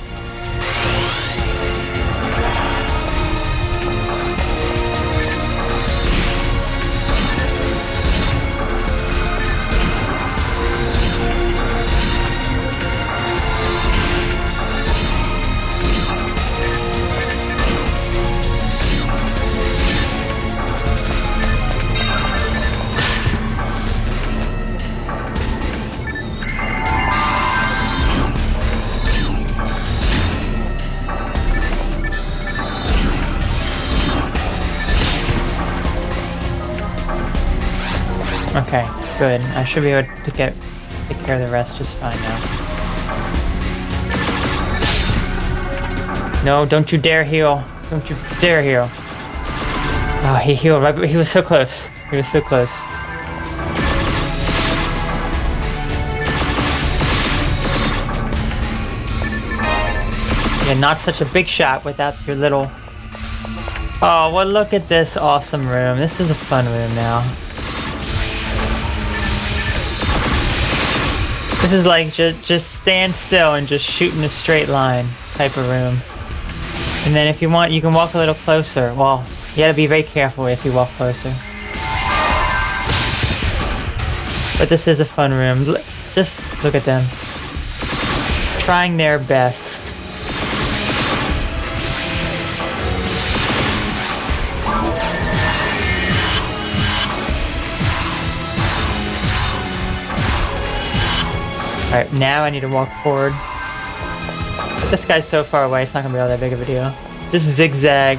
Okay, good. I should be able to take care of the rest just fine now. No, don't you dare heal. Don't you dare heal. Oh, he healed right, but he was so close. He was so close. Yeah, not such a big shot without your little... Oh, well, look at this awesome room. This is a fun room now. This is like just stand still and just shoot in a straight line type of room. And then if you want, you can walk a little closer. Well, you gotta be very careful if you walk closer. But this is a fun room. Just look at them. Trying their best. Alright, now I need to walk forward. But this guy's so far away, it's not gonna be all that big of a deal. Just zigzag.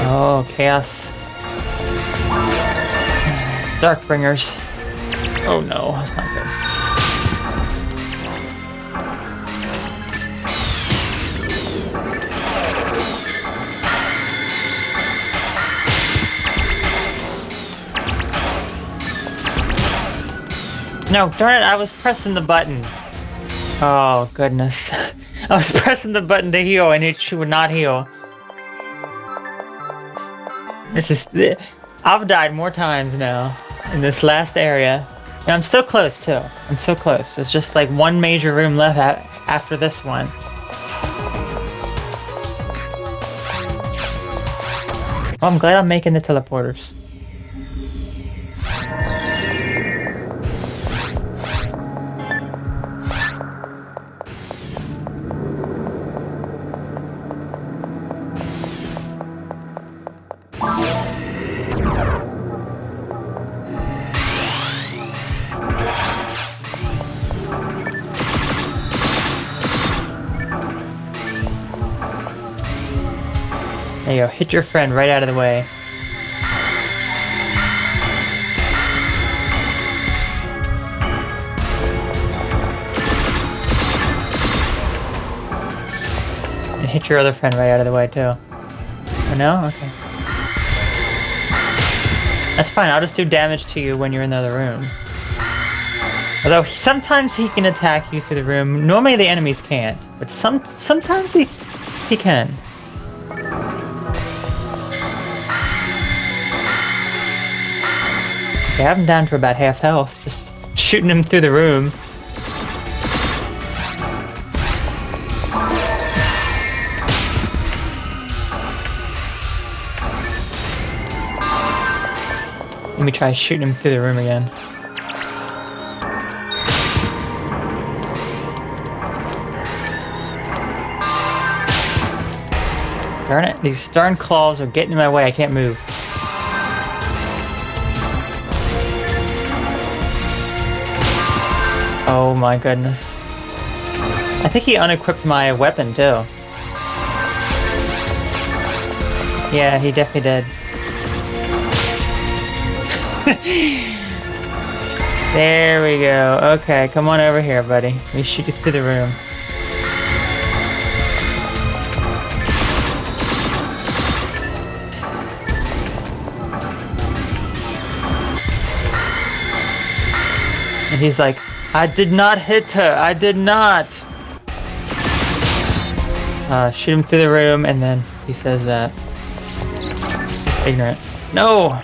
Oh, chaos. Darkbringers. Oh no, that's not good. No, darn it, I was pressing the button. Oh, goodness. I was pressing the button to heal and it would not heal. This is... I've died more times now in this last area. And I'm so close, too. I'm so close. It's just like one major room left after this one. Oh, I'm glad I'm making the teleporters. There you go, hit your friend right out of the way. And hit your other friend right out of the way too. Oh no? Okay. That's fine, I'll just do damage to you when you're in the other room. Although sometimes he can attack you through the room. Normally the enemies can't, but sometimes he can. I have him down to about half health, just shooting him through the room. Let me try shooting him through the room again. Darn it, these darn claws are getting in my way, I can't move. Oh my goodness. I think he unequipped my weapon too. Yeah, he definitely did. There we go. Okay, come on over here, buddy. Let me shoot you through the room. And he's like, I did not hit her. I did not. Shoot him through the room, and then he says that. Just ignorant. No.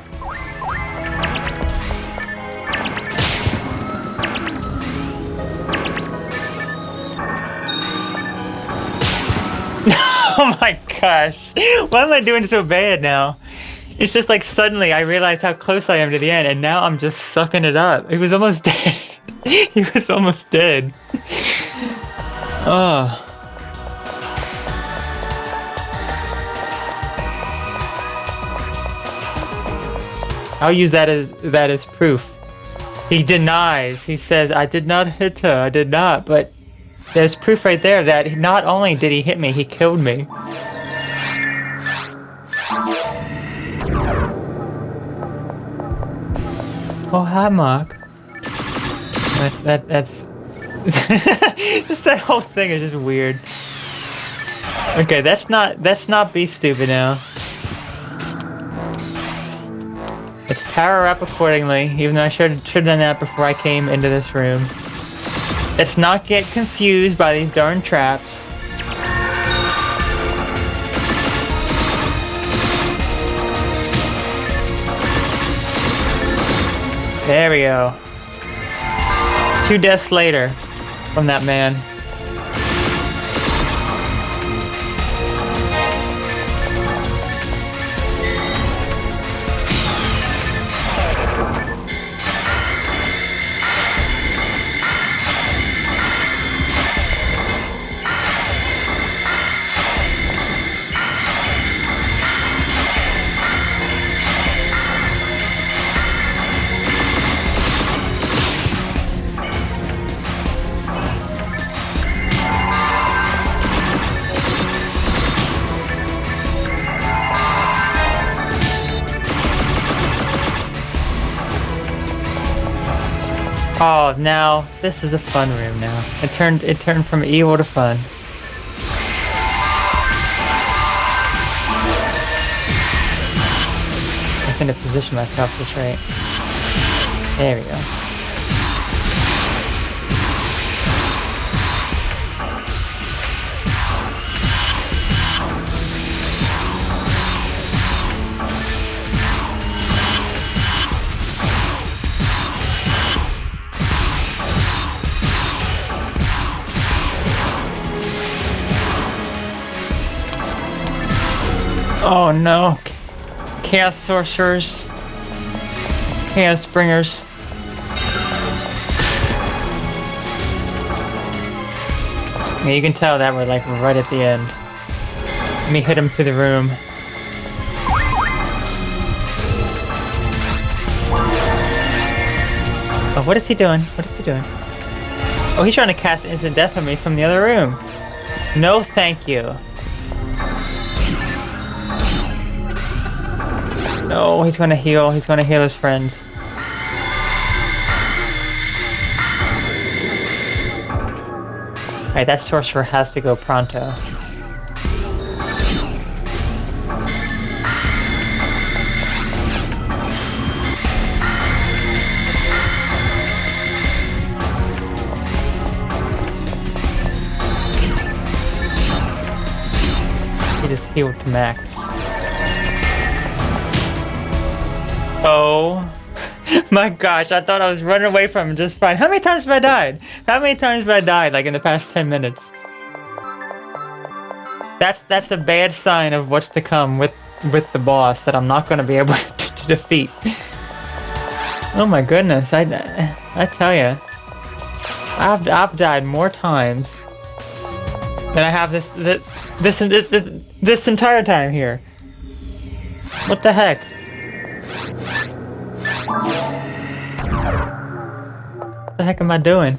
Oh my gosh. Why am I doing so bad now? It's just like suddenly I realized how close I am to the end, and now I'm just sucking it up. He was almost dead. He was almost dead. Oh. I'll use that as proof. He denies. He says, I did not hit her. I did not. But there's proof right there that not only did he hit me, he killed me. Oh, hi, Mark. That's just that whole thing is just weird. Okay, let's not be stupid now. Let's power up accordingly, even though I should have done that before I came into this room. Let's not get confused by these darn traps. There we go. 2 deaths later from that man. Oh, now this is a fun room now. It turned from evil to fun. I just need to position myself just right. There we go. Oh no. Chaos sorcerers. Chaos bringers. Yeah, you can tell that we're like right at the end. Let me hit him through the room. Oh, what is he doing? What is he doing? Oh, he's trying to cast instant death on me from the other room. No, thank you. No, he's gonna heal. He's gonna heal his friends. Alright, that sorcerer has to go pronto. He just healed to max. Oh my gosh, I thought I was running away from him just fine. How many times have I died? How many times have I died, like in the past 10 minutes? That's a bad sign of what's to come with the boss that I'm not going to be able to defeat. Oh my goodness, I tell ya, I've died more times than I have this entire time here. What the heck? What the heck am I doing?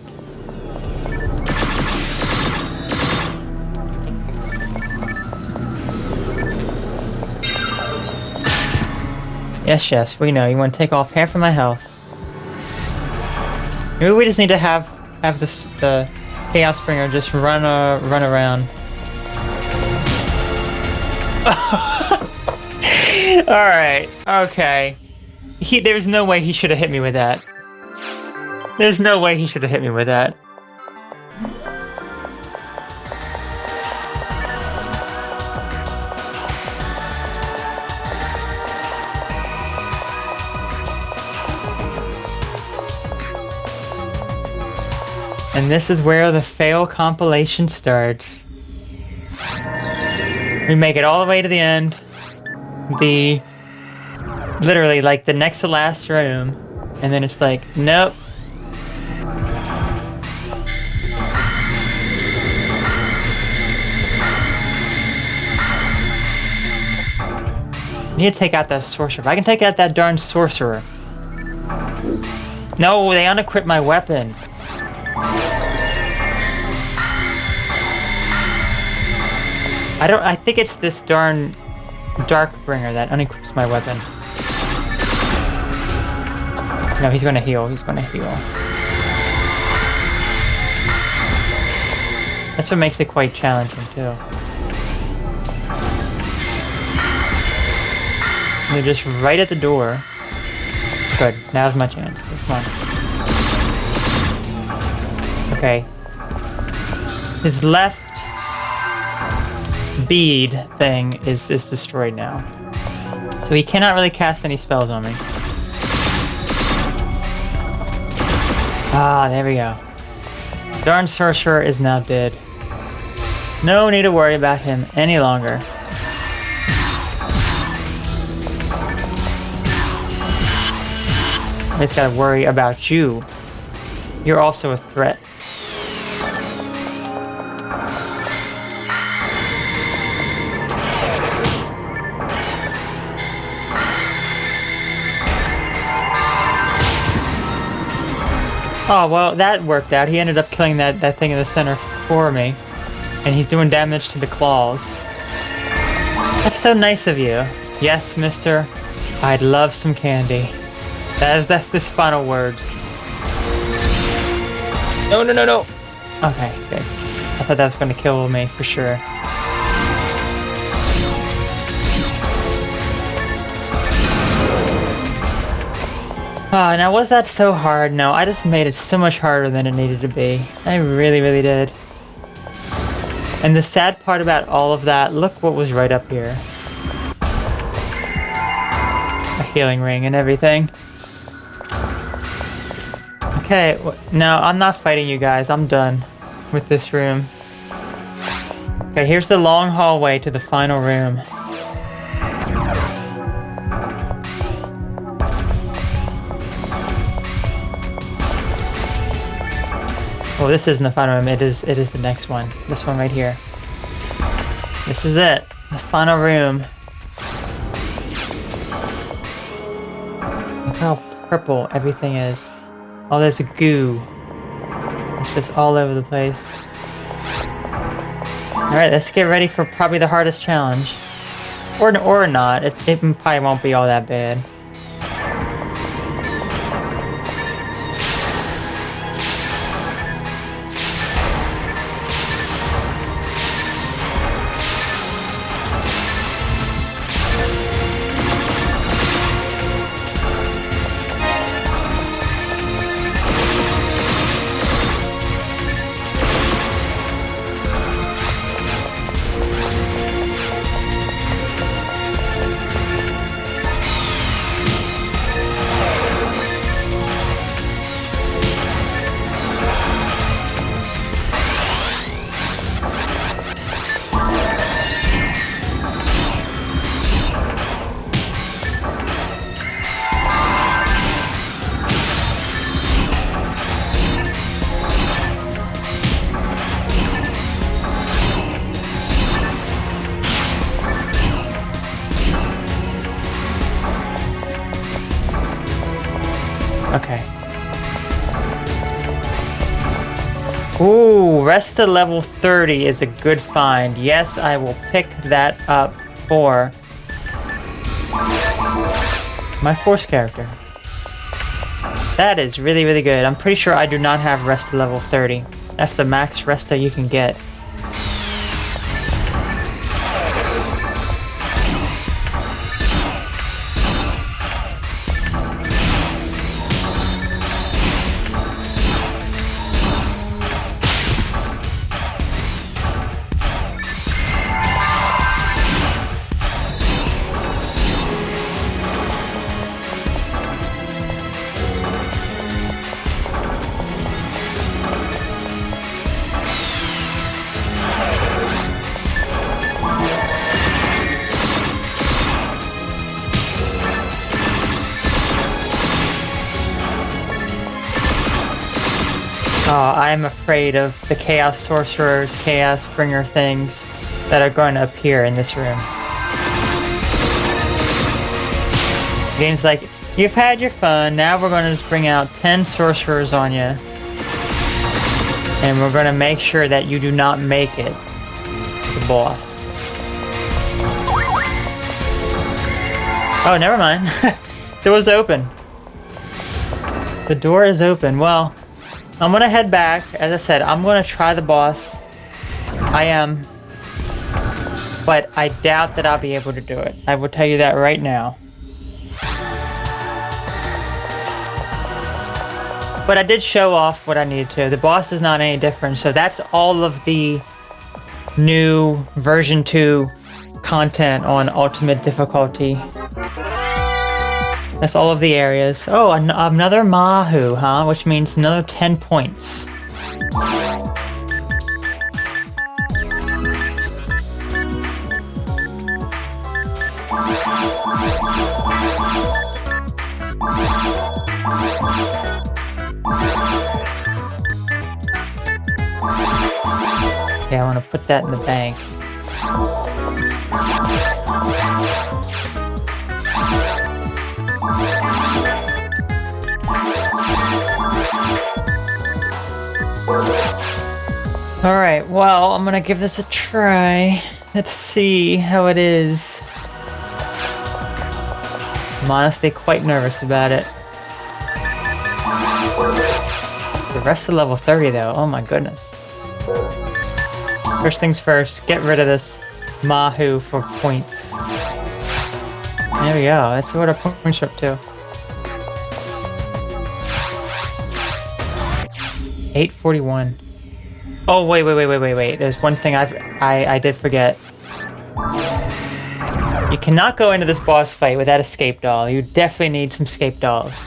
Yes, we know. You want to take off half of my health. Maybe we just need to have the Chaos Springer just run around. All right. Okay. There's no way he should have hit me with that. There's no way he should have hit me with that. And this is where the fail compilation starts. We make it all the way to the end. Literally, like, the next to last room. And then it's like, nope. I need to take out that sorcerer. If I can take out that darn sorcerer. No, they unequipped my weapon. I think it's this darn Darkbringer that unequips my weapon. No, he's gonna heal. He's gonna heal. That's what makes it quite challenging, too. They're just right at the door. Good. Now's my chance. Come on. Okay. His left bead thing is destroyed now. So he cannot really cast any spells on me. Ah, there we go. Darn sorcerer is now dead. No need to worry about him any longer. I just gotta worry about you. You're also a threat. Oh, well, that worked out. He ended up killing that thing in the center for me. And he's doing damage to the claws. That's so nice of you. Yes, mister. I'd love some candy. That's his final words. No, no, no, no. Okay, good. I thought that was going to kill me for sure. Oh, now was that so hard? No, I just made it so much harder than it needed to be. I really, really did. And the sad part about all of that, look what was right up here. A healing ring and everything. Okay, no, I'm not fighting you guys. I'm done with this room. Okay, here's the long hallway to the final room. Oh, this isn't the final room. It is the next one. This one right here. This is it. The final room. Look how purple everything is. Oh, there's a goo. It's just all over the place. Alright, let's get ready for probably the hardest challenge. Or not. It probably won't be all that bad. Okay. Ooh, rest to level 30 is a good find. Yes, I will pick that up for my force character. That is really, really good. I'm pretty sure I do not have rest to level 30. That's the max resta you can get. I'm afraid of the Chaos Sorcerers, Chaos Bringer things that are going to appear in this room. game's like, you've had your fun, now we're going to just bring out 10 sorcerers on you. And we're going to make sure that you do not make it to the boss. Oh, never mind. The door's open. The door is open. Well, I'm going to head back. As I said, I'm going to try the boss. I am. But I doubt that I'll be able to do it. I will tell you that right now. But I did show off what I needed to. The boss is not any different, so that's all of the new version 2 content on ultimate difficulty. That's all of the areas. Oh, another Mahu, huh? Which means another 10 points. Okay, I want to put that in the bank. Alright, well, I'm gonna give this a try. Let's see how it is. I'm honestly quite nervous about it. The rest of level 30 though, oh my goodness. First things first, get rid of this Mahu for points. There we go, that's what our points are up to. 841. Oh, wait. There's one thing I did forget. You cannot go into this boss fight without a scape doll. You definitely need some scape dolls.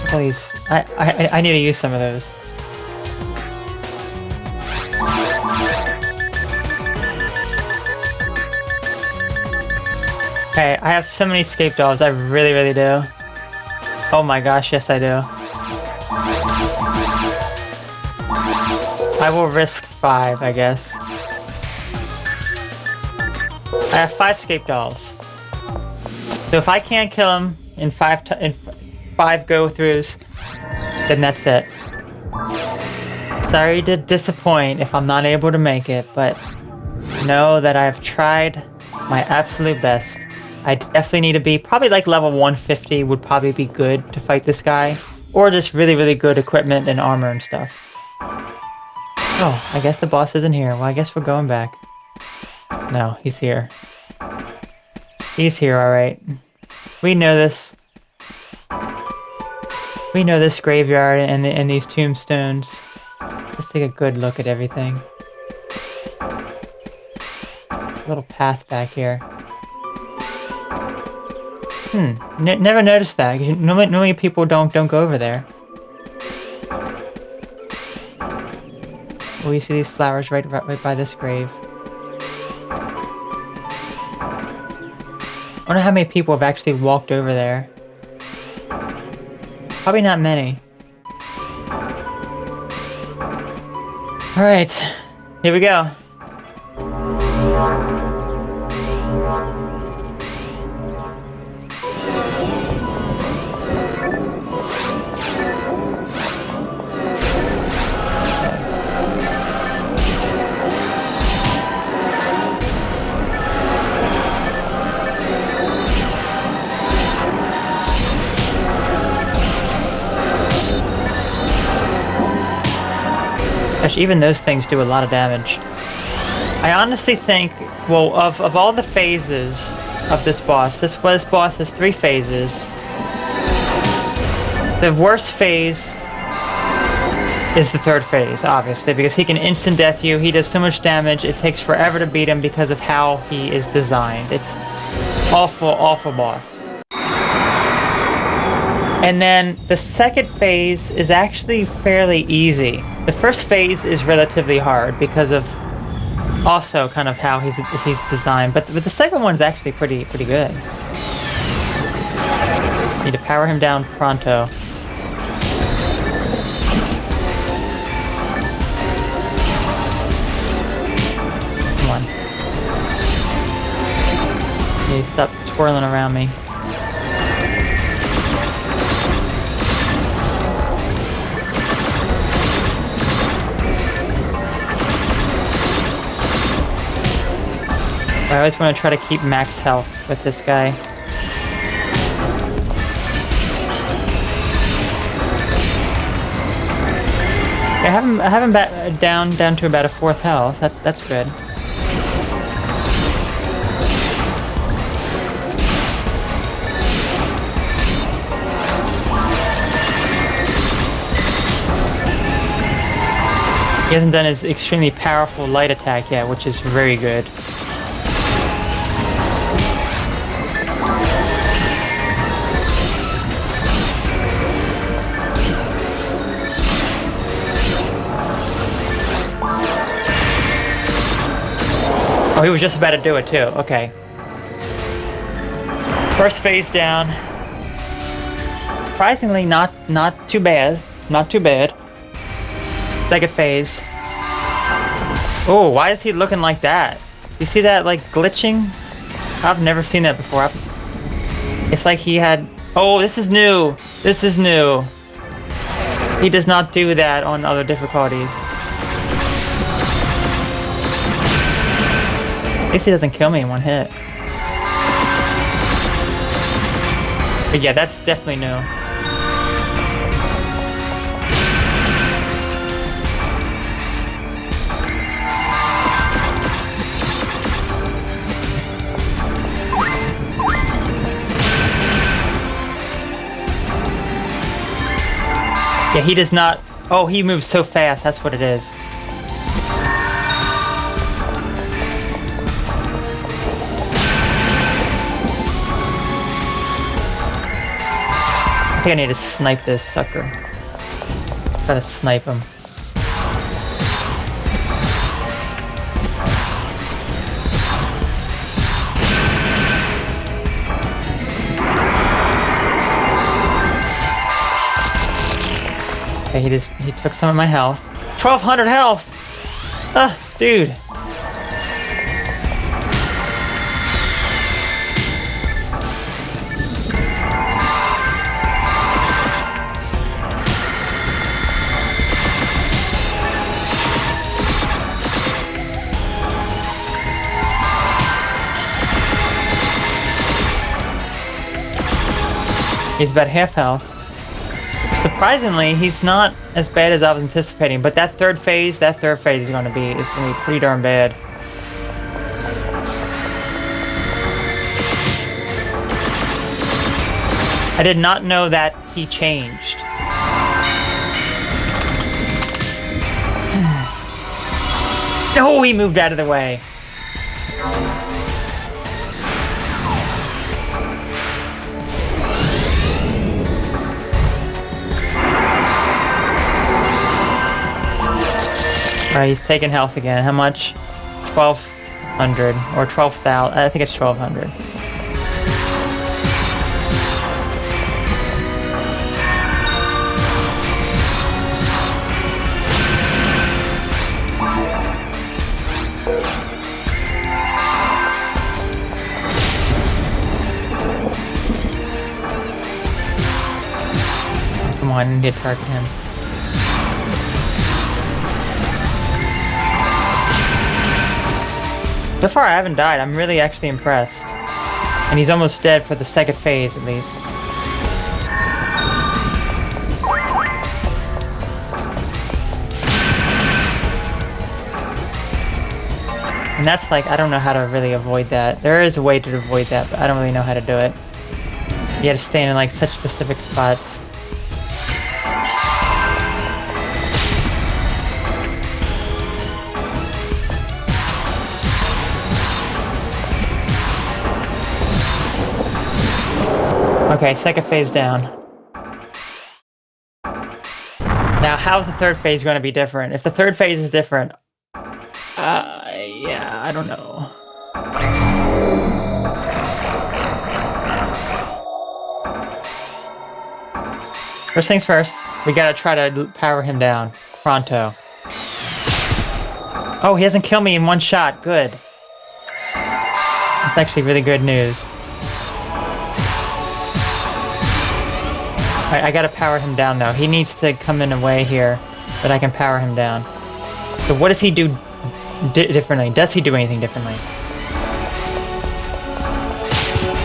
Please, I need to use some of those. Okay, I have so many scape dolls, I really do. Oh my gosh, yes I do. I will risk 5, I guess. I have 5 scape dolls. So if I can't kill him in 5 go-throughs, then that's it. Sorry to disappoint if I'm not able to make it, but know that I've tried my absolute best. I definitely need to be, probably like level 150 would probably be good to fight this guy. Or just really good equipment and armor and stuff. Oh, I guess the boss isn't here. Well, I guess we're going back. No, he's here. He's here, alright. We know this. We know this graveyard and these tombstones. Let's take a good look at everything. Little path back here. Never noticed that. Normally people don't go over there. Oh, you see these flowers right by this grave. I wonder how many people have actually walked over there. Probably not many. Alright, here we go. Gosh, even those things do a lot of damage. I honestly think, well, of all the phases of this boss has 3 phases. The worst phase is the 3rd phase, obviously, because he can instant death you, he does so much damage, it takes forever to beat him because of how he is designed. It's awful boss. And then the 2nd phase is actually fairly easy. The 1st phase is relatively hard because of also kind of how he's designed, but the 2nd one's actually pretty good. Need to power him down pronto. Come on. Yeah, stop twirling around me. I always want to try to keep max health with this guy. I have him down to about a 4th health. That's good. He hasn't done his extremely powerful light attack yet, which is very good. Oh, he was just about to do it too. Okay. First phase down. Surprisingly, not too bad. Not too bad. Second phase. Oh, why is he looking like that? You see that, like, glitching? I've never seen that before. It's like he had... Oh, this is new. This is new. He does not do that on other difficulties. At least he doesn't kill me in one hit. But yeah, that's definitely new. Yeah, he does not... Oh, he moves so fast, that's what it is. I think I need to snipe this sucker. Try to snipe him. Okay, he took some of my health. 1200 health! Dude. He's about half health. Surprisingly, he's not as bad as I was anticipating, but that third phase is gonna be pretty darn bad. I did not know that he changed. Oh, he moved out of the way. Alright, he's taking health again. How much? 1200 or 12,000. I think it's 1200. Come on, I need to target him. So far I haven't died. I'm really actually impressed. And he's almost dead for the second phase at least. And that's like, I don't know how to really avoid that. There is a way to avoid that, but I don't really know how to do it. You gotta stay in like such specific spots. Okay, second phase down. Now, how's the third phase going to be different? If the third phase is different, yeah, I don't know. First things first, we gotta try to power him down. Pronto. Oh, he doesn't kill me in one shot. Good. That's actually really good news. I gotta power him down, though. He needs to come in a way here that I can power him down. So what does he do differently? Does he do anything differently?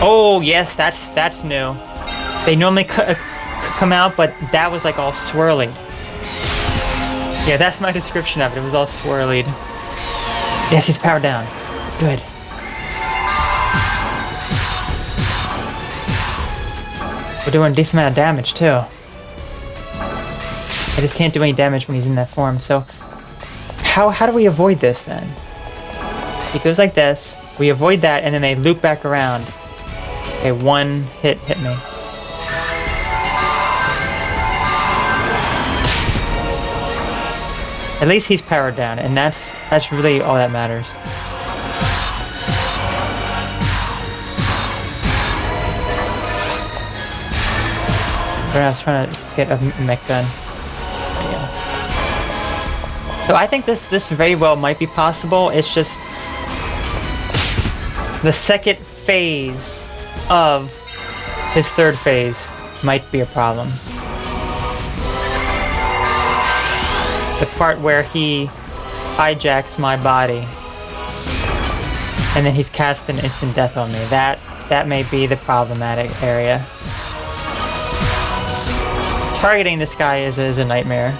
Oh, yes, that's new. They normally come out, but that was like all swirly. Yeah, that's my description of it. It was all swirly. Yes, he's powered down. Good. We're doing a decent amount of damage, too. I just can't do any damage when he's in that form, so... How do we avoid this, then? It goes like this, we avoid that, and then they loop back around. Okay, one hit me. At least he's powered down, and that's really all that matters. I was trying to get a mech gun. There you go. So I think this very well might be possible. It's just the second phase of his third phase might be a problem. The part where he hijacks my body and then he's casting instant death on me. That may be the problematic area. Targeting this guy is a nightmare.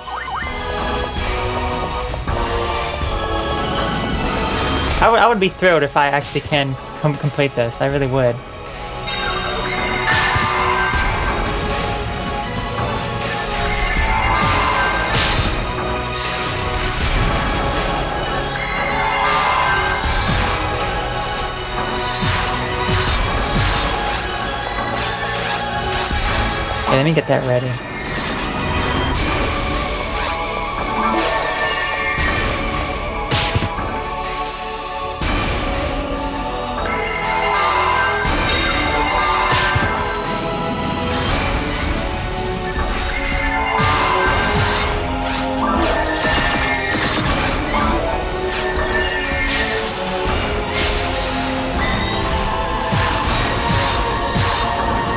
I would be thrilled if I actually can complete this. I really would. Okay, let me get that ready.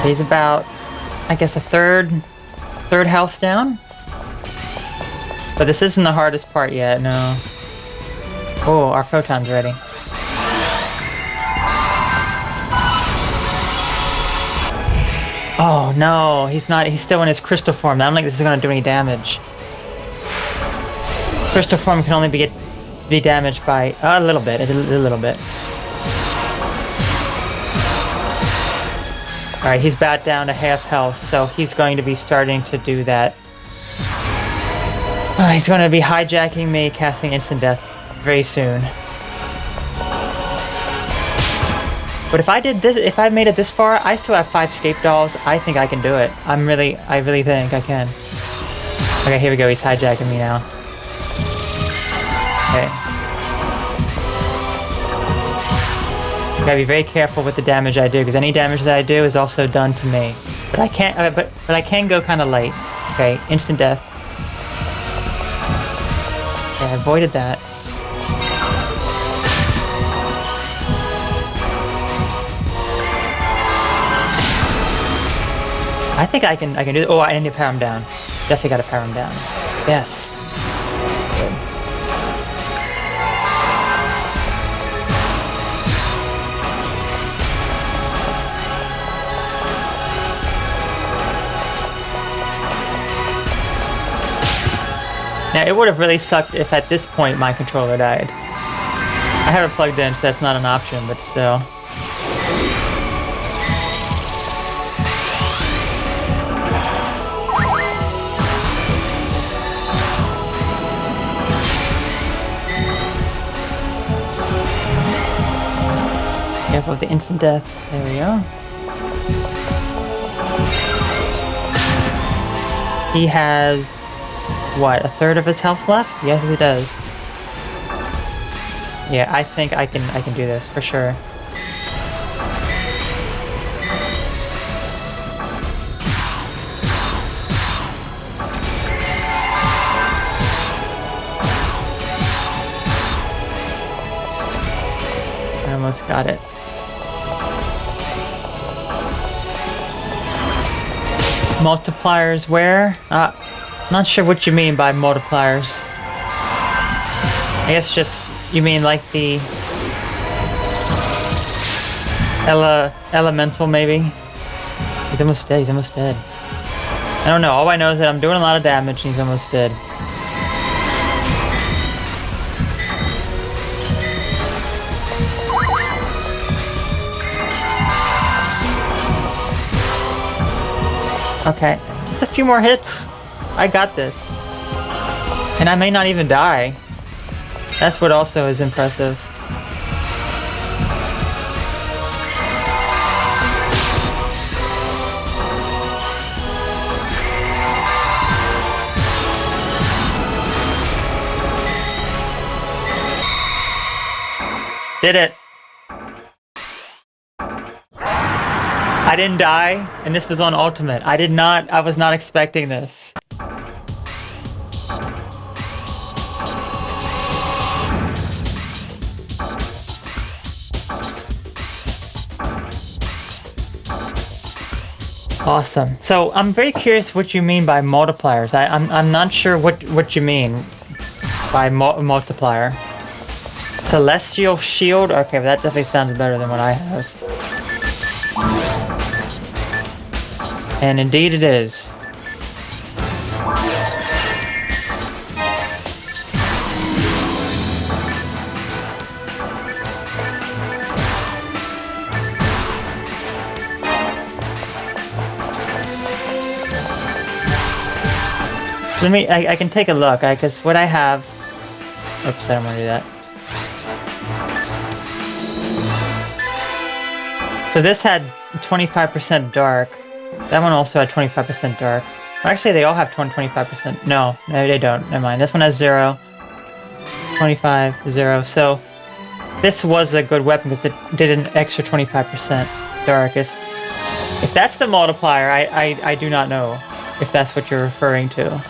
He's about, I guess, a third health down. But this isn't the hardest part yet, no. Oh, our photon's ready. Oh no, he's not. He's still in his crystal form. I don't think this is gonna do any damage. Crystal form can only be damaged by a little bit. A little bit. Alright, he's back down to half health, so he's going to be starting to do that. He's going to be hijacking me, casting instant death very soon. But if I did this, if I made it this far, I still have 5 escape dolls. I think I can do it. I really think I can. Okay, here we go. He's hijacking me now. Okay. Gotta be very careful with the damage I do, because any damage that I do is also done to me. But I can't. But I can go kind of light. Okay, instant death. Okay, I avoided that. I think I can do it. Oh, I need to power him down. Definitely gotta power him down. Yes. Good. Now, it would have really sucked if at this point my controller died. I have it plugged in, so that's not an option, but still. Careful of the instant death. There we go. He has... what, a third of his health left? Yes, he does. Yeah, I think I can do this for sure. almost got it. Multipliers where? Not sure what you mean by multipliers. I guess just, you mean like the elemental maybe? He's almost dead, he's almost dead. I don't know, all I know is that I'm doing a lot of damage and he's almost dead. Okay, just a few more hits. I got this. And I may not even die. That's what also is impressive. Did it. I didn't die, and this was on Ultimate. I was not expecting this. Awesome. So I'm very curious what you mean by multipliers. I'm not sure what you mean by multiplier. Celestial Shield? Okay, that definitely sounds better than what I have. And indeed it is. I can take a look, because what I have... Oops, I don't want to do that. So this had 25% dark. That one also had 25% dark. Actually, they all have 25%. No, they don't. Never mind. This one has 0. 25, 0. So this was a good weapon because it did an extra 25% dark. If that's the multiplier, I do not know if that's what you're referring to.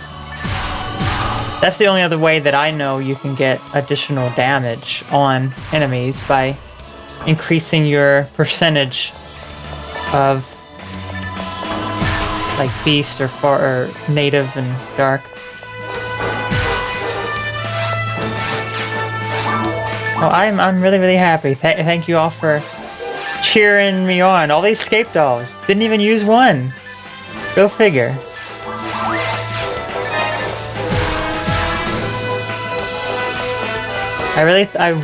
That's the only other way that I know you can get additional damage on enemies, by increasing your percentage of like beast or native and dark. Well, I'm really happy. Thank you all for cheering me on. All these escape dolls didn't even use one. Go figure. I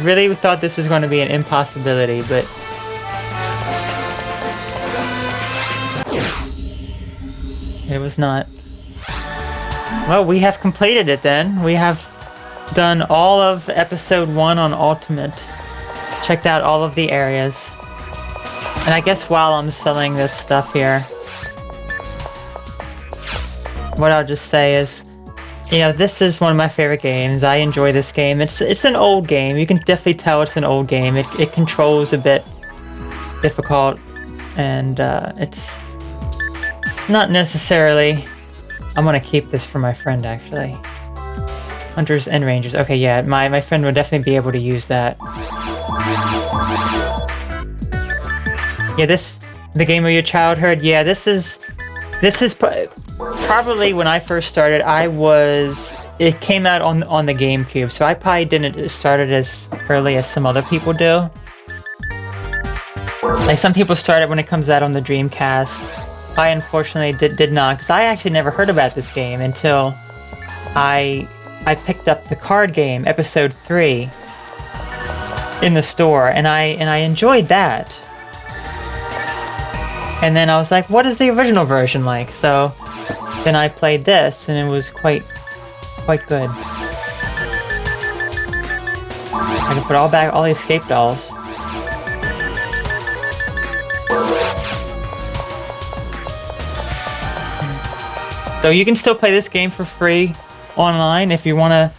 really thought this was going to be an impossibility, but it was not. Well, we have completed it then. We have done all of episode 1 on Ultimate. Checked out all of the areas. And I guess while I'm selling this stuff here, what I'll just say is, you know, this is one of my favorite games. I enjoy this game. It's an old game. You can definitely tell it's an old game. It controls a bit difficult, and it's not necessarily... I'm gonna keep this for my friend, actually. Hunters and Rangers. Okay, yeah, my friend would definitely be able to use that. Yeah, the game of your childhood. Yeah, this is probably when I first started. It came out on the GameCube, so I probably didn't start it as early as some other people do. Like some people start it when it comes out on the Dreamcast. I unfortunately did not, because I actually never heard about this game until I picked up the card game, Episode 3, in the store, and I enjoyed that. And then I was like, what is the original version like? So then I played this, and it was quite good. I can put all the escape dolls. So you can still play this game for free online if you want to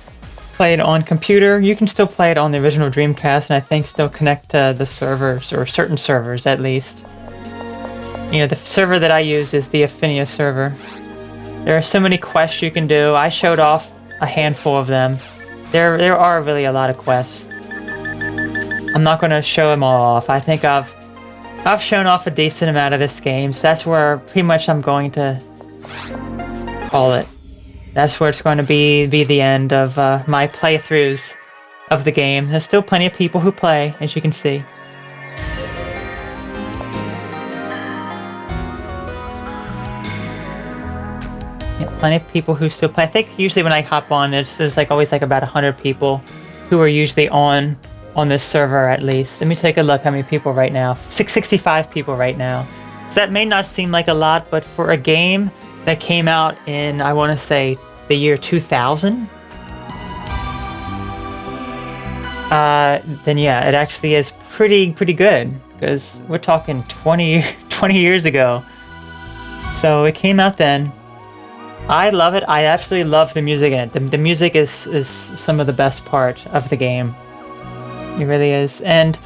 play it on computer. You can still play it on the original Dreamcast, and I think still connect to the servers, or certain servers at least. You know, the server that I use is the Affinia server. There are so many quests you can do. I showed off a handful of them. There are really a lot of quests. I'm not gonna show them all off. I think I've shown off a decent amount of this game, so that's where pretty much I'm going to call it. That's where it's going to be the end of my playthroughs of the game. There's still plenty of people who play, as you can see. Yeah, plenty of people who still play. I think usually when I hop on, there's like always like about 100 people who are usually on this server at least. Let me take a look how many people right now. 665 people right now. So that may not seem like a lot, but for a game that came out in, I want to say, the year 2000, then yeah, it actually is pretty good, because we're talking 20 years ago. So it came out then. I love it. I absolutely love the music in it. The music is some of the best part of the game. It really is. And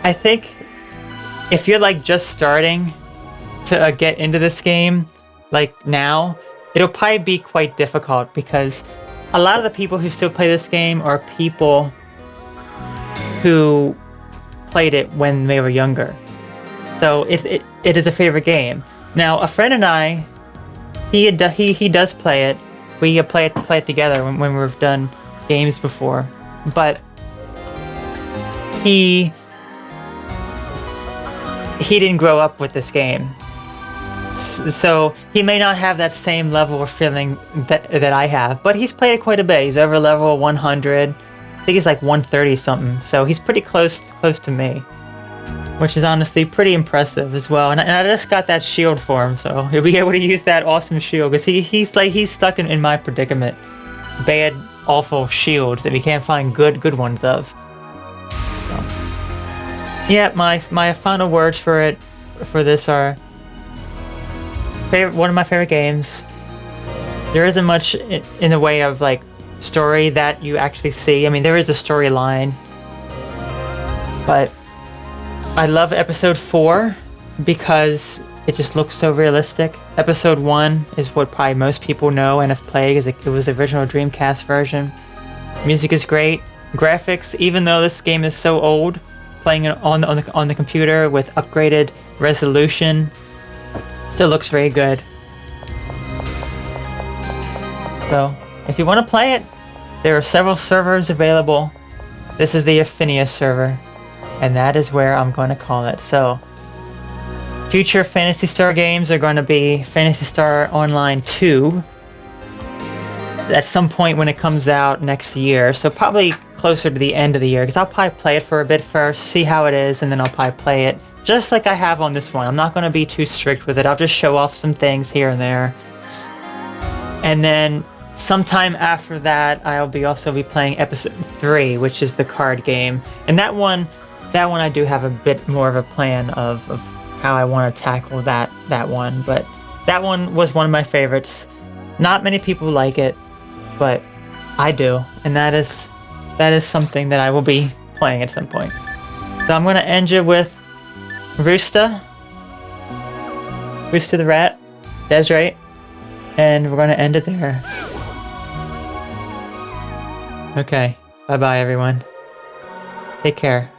I think if you're like just starting to get into this game, like now, it'll probably be quite difficult, because a lot of the people who still play this game are people who played it when they were younger. So it is a favorite game. Now, a friend and I, he does play it. We play it together when we've done games before, but he didn't grow up with this game, so he may not have that same level of feeling that I have. But he's played it quite a bit. He's over level 100. I think he's like 130 something. So he's pretty close to me, which is honestly pretty impressive as well. And I just got that shield for him, so he'll be able to use that awesome shield, because he's stuck in my predicament. Bad, awful shields that we can't find good ones of. So, yeah, my final words for this are one of my favorite games. There isn't much in the way of like story that you actually see. I mean, there is a storyline, but I love episode 4 because it just looks so realistic. Episode 1 is what probably most people know and have played, because it was the original Dreamcast version. Music is great. Graphics, even though this game is so old, playing it on the computer with upgraded resolution, still looks very good. So, if you want to play it, there are several servers available. This is the Affinia server, and that is where I'm going to call it. So, future Phantasy Star games are going to be Phantasy Star Online 2 at some point when it comes out next year. So probably closer to the end of the year, because I'll probably play it for a bit first, see how it is, and then I'll probably play it just like I have on this one. I'm not going to be too strict with it. I'll just show off some things here and there. And then sometime after that, I'll also be playing episode 3, which is the card game. And that one I do have a bit more of a plan of how I want to tackle that one. But that one was one of my favorites. Not many people like it, but I do. And that is something that I will be playing at some point. So I'm going to end you with Rooster the rat, Desiree, and we're going to end it there. Okay, bye-bye everyone. Take care.